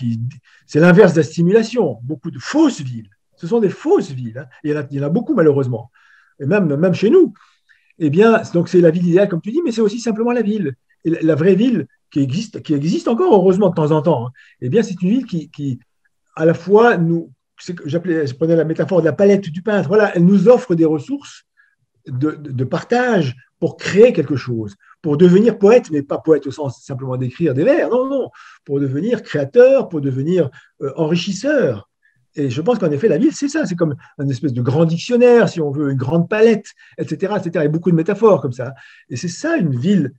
c'est l'inverse de la stimulation. Beaucoup de fausses villes. Ce sont des fausses villes. Hein. Il y en a beaucoup, malheureusement. Et même chez nous. Eh bien, donc c'est la ville idéale, comme tu dis, mais c'est aussi simplement la ville. Et la vraie ville qui existe encore, heureusement, de temps en temps, hein, eh bien, c'est une ville qui à la fois, je prenais la métaphore de la palette du peintre, voilà, elle nous offre des ressources de partage pour créer quelque chose, pour devenir poète, mais pas poète au sens simplement d'écrire des vers, non, non, pour devenir créateur, pour devenir enrichisseur. Et je pense qu'en effet, la ville, c'est ça, c'est comme un espèce de grand dictionnaire, si on veut, une grande palette, etc., etc., et beaucoup de métaphores comme ça. Et c'est ça une ville,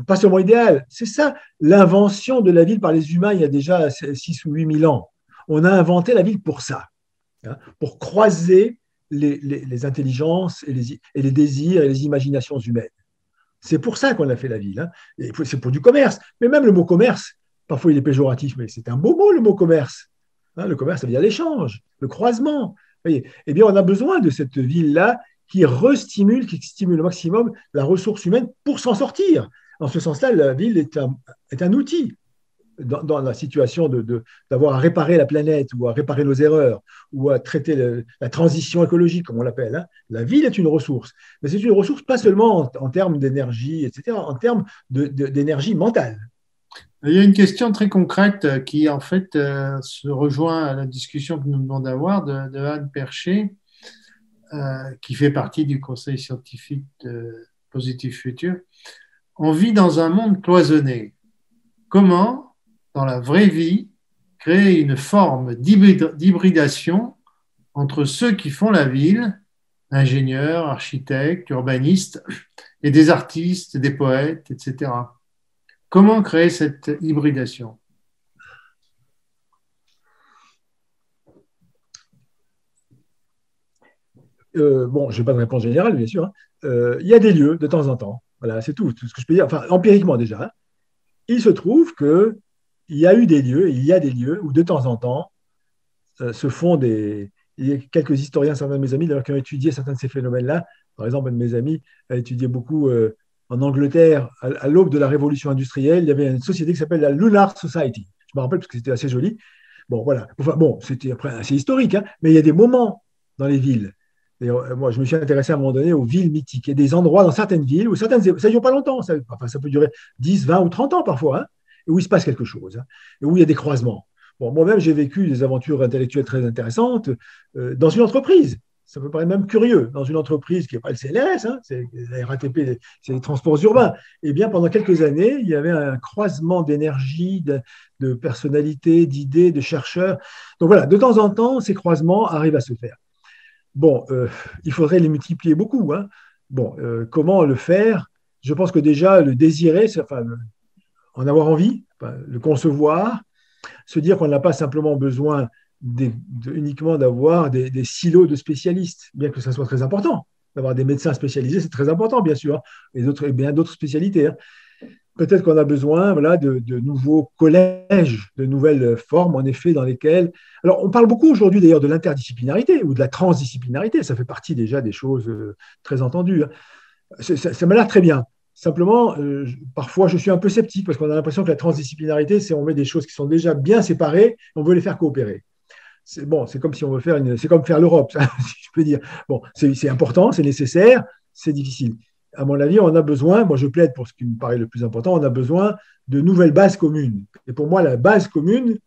pas seulement idéale, c'est ça l'invention de la ville par les humains il y a déjà 6 ou 8 000 ans. On a inventé la ville pour ça, hein, pour croiser les intelligences et les désirs et les imaginations humaines. C'est pour ça qu'on a fait la ville. Hein. Et c'est pour du commerce. Mais même le mot commerce, parfois il est péjoratif, mais c'est un beau mot le mot commerce. Hein, le commerce, ça veut dire l'échange, le croisement. Vous voyez, eh bien, on a besoin de cette ville-là qui stimule au maximum la ressource humaine pour s'en sortir. En ce sens-là, la ville est un outil dans la situation d'avoir à réparer la planète ou à réparer nos erreurs ou à traiter la transition écologique, comme on l'appelle. Hein. La ville est une ressource, mais c'est une ressource pas seulement en termes d'énergie, etc., en termes d'énergie mentale. Il y a une question très concrète qui, en fait, se rejoint à la discussion que nous venons d'avoir de Anne Percher, qui fait partie du conseil scientifique de Positif Futur. On vit dans un monde cloisonné. Comment, dans la vraie vie, créer une forme d'hybridation entre ceux qui font la ville, ingénieurs, architectes, urbanistes, et des artistes, des poètes, etc. Comment créer cette hybridation? Bon, je n'ai pas de réponse générale, bien sûr. Hein. Il y a des lieux de temps en temps. Voilà, c'est tout ce que je peux dire. Enfin, empiriquement déjà. Hein. Il se trouve qu'il y a eu des lieux, et il y a des lieux où de temps en temps se font des. Il y a quelques historiens, certains de mes amis, d'ailleurs, qui ont étudié certains de ces phénomènes-là. Par exemple, un de mes amis a étudié beaucoup en Angleterre, à l'aube de la révolution industrielle. Il y avait une société qui s'appelle la Lunar Society. Je me rappelle parce que c'était assez joli. Bon, voilà. Enfin, bon, c'était après assez historique, hein, mais il y a des moments dans les villes. Et moi, je me suis intéressé à un moment donné aux villes mythiques. Il y a des endroits dans certaines villes où ça ne dure pas longtemps. Ça peut durer 10, 20 ou 30 ans parfois, hein, et où il se passe quelque chose, hein, et où il y a des croisements. Bon, moi-même, j'ai vécu des aventures intellectuelles très intéressantes dans une entreprise. Ça peut paraître même curieux. Dans une entreprise qui n'est pas le CNRS, hein, c'est la RATP, c'est les transports urbains. Eh bien, pendant quelques années, il y avait un croisement d'énergie, de personnalités, d'idées, de chercheurs. Donc voilà, de temps en temps, ces croisements arrivent à se faire. Bon, il faudrait les multiplier beaucoup. Hein. Bon, comment le faire? Je pense que déjà, le désirer, enfin, en avoir envie, enfin, le concevoir, se dire qu'on n'a pas simplement besoin uniquement d'avoir des silos de spécialistes, bien que ça soit très important. D'avoir des médecins spécialisés, c'est très important, bien sûr, et bien d'autres spécialités. Hein. Peut-être qu'on a besoin voilà, de nouveaux collèges, de nouvelles formes, en effet, dans lesquelles… Alors, on parle beaucoup aujourd'hui, d'ailleurs, de l'interdisciplinarité ou de la transdisciplinarité. Ça fait partie déjà des choses très entendues. Hein. Ça m'a l'air très bien. Simplement, parfois, je suis un peu sceptique parce qu'on a l'impression que la transdisciplinarité, c'est on met des choses qui sont déjà bien séparées et on veut les faire coopérer. C'est comme si on veut faire c'est comme faire l'Europe, ça, si je peux dire. Bon, c'est important, c'est nécessaire, c'est difficile. À mon avis, on a besoin, moi je plaide pour ce qui me paraît le plus important, on a besoin de nouvelles bases communes. Et pour moi, la base commune,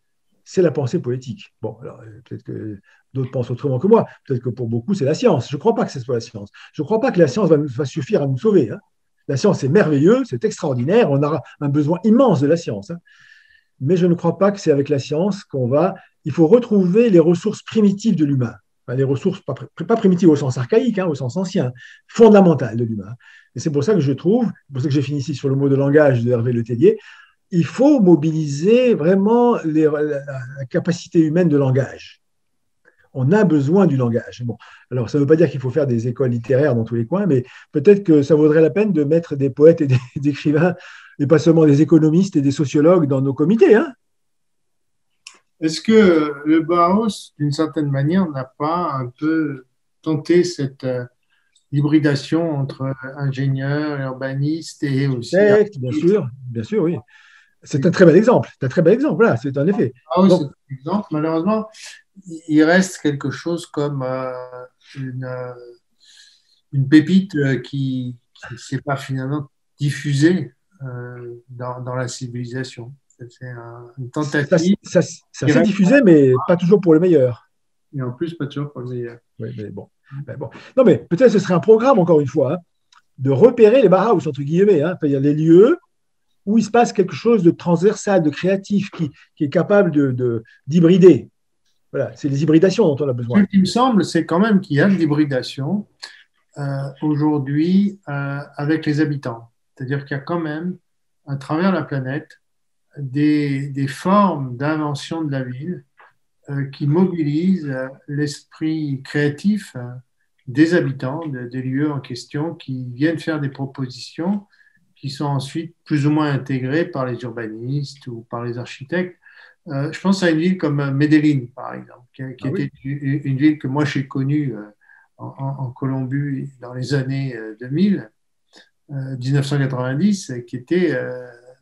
c'est la pensée politique. Bon, alors peut-être que d'autres pensent autrement que moi. Peut-être que pour beaucoup, c'est la science. Je ne crois pas que ce soit la science. Je ne crois pas que la science va suffire à nous sauver. Hein. La science, c'est merveilleux, c'est extraordinaire. On aura un besoin immense de la science. Hein. Mais je ne crois pas que c'est avec la science qu'on va… Il faut retrouver les ressources primitives de l'humain. Enfin, les ressources, pas primitives au sens archaïque, hein, au sens ancien, fondamentales de l'humain. Et c'est pour ça que je trouve, c'est pour ça que j'ai fini ici sur le mot de langage de Hervé Letellier, il faut mobiliser vraiment la capacité humaine de langage. On a besoin du langage. Bon, alors, ça ne veut pas dire qu'il faut faire des écoles littéraires dans tous les coins, mais peut-être que ça vaudrait la peine de mettre des poètes et des écrivains, et pas seulement des économistes et des sociologues dans nos comités. Hein. Est-ce que le Bauhaus, d'une certaine manière, n'a pas un peu tenté cette hybridation entre ingénieurs, urbanistes et aussi… Bien sûr, oui. C'est un très bel exemple. C'est un très bel exemple, voilà, c'est un effet. Ah oui, c'est un exemple. Malheureusement, il reste quelque chose comme une pépite qui ne s'est pas finalement diffusée dans la civilisation. C'est une tentative. Ça s'est diffusé, mais pas toujours pour le meilleur. Et en plus, pas toujours pour le meilleur. Oui, mais bon. Non, mais peut-être ce serait un programme, encore une fois, hein, de repérer les Bauhaus, entre guillemets, hein, c'est-à-dire les lieux où il se passe quelque chose de transversal, de créatif, qui est capable d'hybrider. Voilà, c'est les hybridations dont on a besoin. Ce qui me semble, c'est quand même qu'il y a de l'hybridation aujourd'hui avec les habitants. C'est-à-dire qu'il y a quand même, à travers la planète, des formes d'invention de la ville qui mobilisent l'esprit créatif des habitants des lieux en question, qui viennent faire des propositions qui sont ensuite plus ou moins intégrées par les urbanistes ou par les architectes. Je pense à une ville comme Medellín, par exemple, qui était une ville que moi j'ai connue en Colombie dans les années 2000, 1990, qui était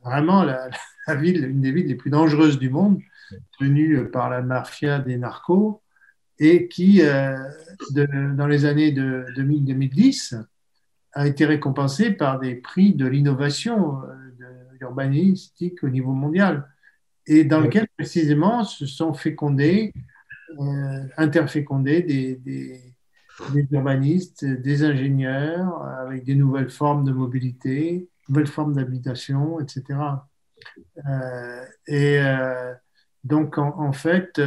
vraiment la ville, une des villes les plus dangereuses du monde, tenue par la mafia des narcos, et qui, dans les années 2000-2010, a été récompensée par des prix de l'innovation urbanistique au niveau mondial, et dans lequel précisément se sont interfécondés des urbanistes, des ingénieurs, avec des nouvelles formes de mobilité, nouvelles formes d'habitation, etc. Donc, en fait,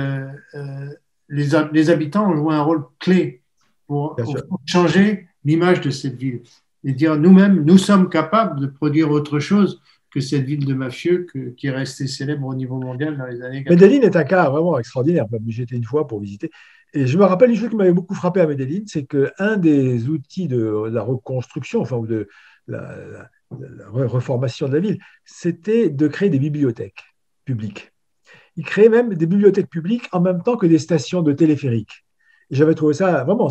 les habitants ont joué un rôle clé pour changer l'image de cette ville et dire nous-mêmes, nous sommes capables de produire autre chose que cette ville de mafieux qui est restée célèbre au niveau mondial dans les années 80. Medellín est un cas vraiment extraordinaire. J'y étais une fois pour visiter. Et je me rappelle une chose qui m'avait beaucoup frappé à Medellín, c'est qu'un des outils de la reconstruction, enfin, ou de la reformation de la ville, c'était de créer des bibliothèques publiques. Ils créaient même des bibliothèques publiques en même temps que des stations de téléphérique. J'avais trouvé ça vraiment,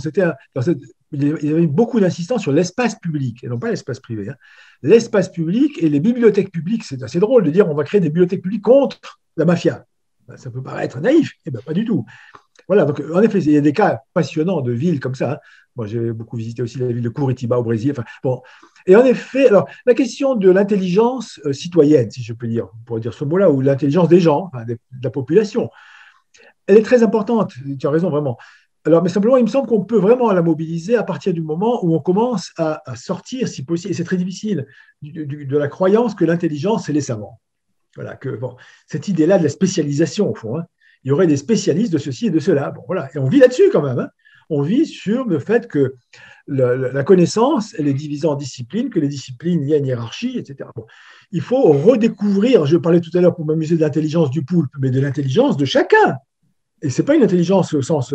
il y avait beaucoup d'insistance sur l'espace public, et non pas l'espace privé. Hein. L'espace public et les bibliothèques publiques, c'est assez drôle de dire on va créer des bibliothèques publiques contre la mafia. Ça peut paraître naïf, eh bien pas du tout. Voilà, donc en effet, il y a des cas passionnants de villes comme ça. Hein. Moi, j'ai beaucoup visité aussi la ville de Curitiba au Brésil. Enfin, bon. Et en effet, alors, la question de l'intelligence citoyenne, si je peux dire, on pourrait dire ce mot-là, ou l'intelligence des gens, de la population, elle est très importante. Tu as raison, vraiment. Alors, mais simplement, il me semble qu'on peut vraiment la mobiliser à partir du moment où on commence à sortir, si possible, et c'est très difficile, de la croyance que l'intelligence, c'est les savants. Voilà, cette idée-là de la spécialisation, au fond. Hein. Il y aurait des spécialistes de ceci et de cela. Bon, voilà. Et on vit là-dessus quand même. Hein. On vit sur le fait que la connaissance, elle est divisée en disciplines, que les disciplines, il y a une hiérarchie, etc. Bon. Il faut redécouvrir, je parlais tout à l'heure pour m'amuser de l'intelligence du poulpe, mais de l'intelligence de chacun. Et ce n'est pas une intelligence au sens,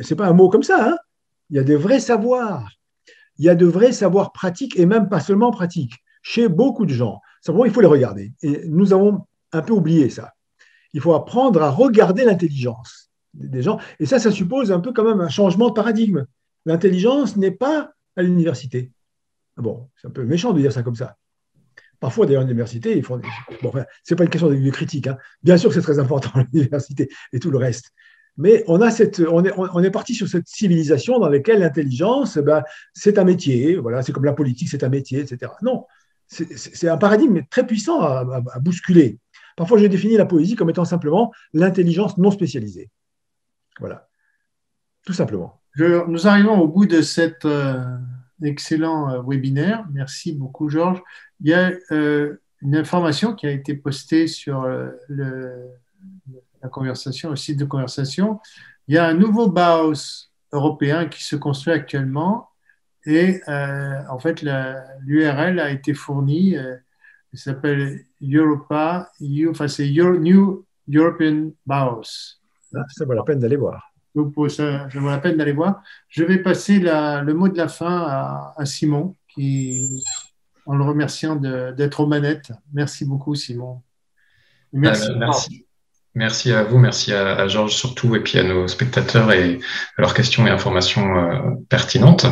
c'est pas un mot comme ça. Hein. Il y a de vrais savoirs. Il y a de vrais savoirs pratiques et même pas seulement pratiques chez beaucoup de gens. Simplement, il faut les regarder. Et nous avons un peu oublié ça. Il faut apprendre à regarder l'intelligence des gens. Et ça suppose un peu quand même un changement de paradigme. L'intelligence n'est pas à l'université. Bon, c'est un peu méchant de dire ça comme ça. Parfois, d'ailleurs, à l'université, ils font des... Bon, enfin, ce n'est pas une question de critique. Hein. Bien sûr que c'est très important, l'université et tout le reste. Mais on est parti sur cette civilisation dans laquelle l'intelligence, c'est un métier. Voilà, c'est comme la politique, c'est un métier, etc. Non, c'est un paradigme très puissant à bousculer. Parfois, je définis la poésie comme étant simplement l'intelligence non spécialisée. Voilà, tout simplement. Nous arrivons au bout de cet excellent webinaire. Merci beaucoup, Georges. Il y a une information qui a été postée sur la conversation, le site de conversation. Il y a un nouveau Bauhaus européen qui se construit actuellement et en fait, l'URL a été fournie. Il s'appelle Europa, enfin c'est New European Bauhaus. Ça vaut la peine d'aller voir. Ça vaut la peine d'aller voir. Je vais passer le mot de la fin à Simon, en le remerciant d'être aux manettes. Merci beaucoup, Simon. Merci. Merci à vous, merci à Georges surtout, et puis à nos spectateurs et à leurs questions et informations pertinentes.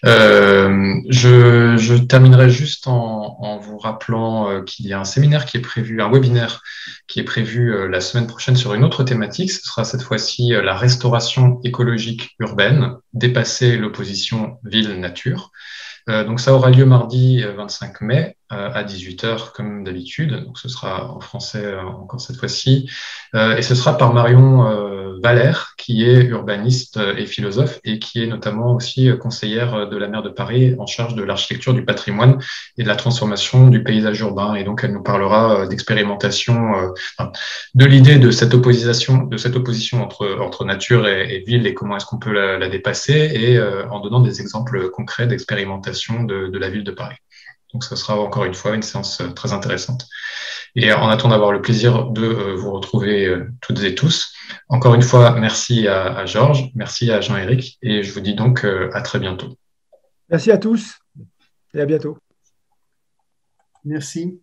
Je terminerai juste en vous rappelant qu'il y a un séminaire qui est prévu, un webinaire qui est prévu la semaine prochaine sur une autre thématique. Ce sera cette fois-ci la restauration écologique urbaine, dépasser l'opposition ville-nature. Donc ça aura lieu mardi 25 mai à 18 heures comme d'habitude. Donc ce sera en français encore cette fois-ci. Et ce sera par Marion Valère, qui est urbaniste et philosophe et qui est notamment aussi conseillère de la maire de Paris en charge de l'architecture du patrimoine et de la transformation du paysage urbain. Et donc elle nous parlera d'expérimentation, de l'idée de cette opposition entre nature et ville et comment est-ce qu'on peut la dépasser et en donnant des exemples concrets d'expérimentation de la ville de Paris. Donc, ce sera encore une fois une séance très intéressante. Et en attendant d'avoir le plaisir de vous retrouver toutes et tous, encore une fois, merci à Georges, merci à Jean-Éric, et je vous dis donc à très bientôt. Merci à tous et à bientôt. Merci.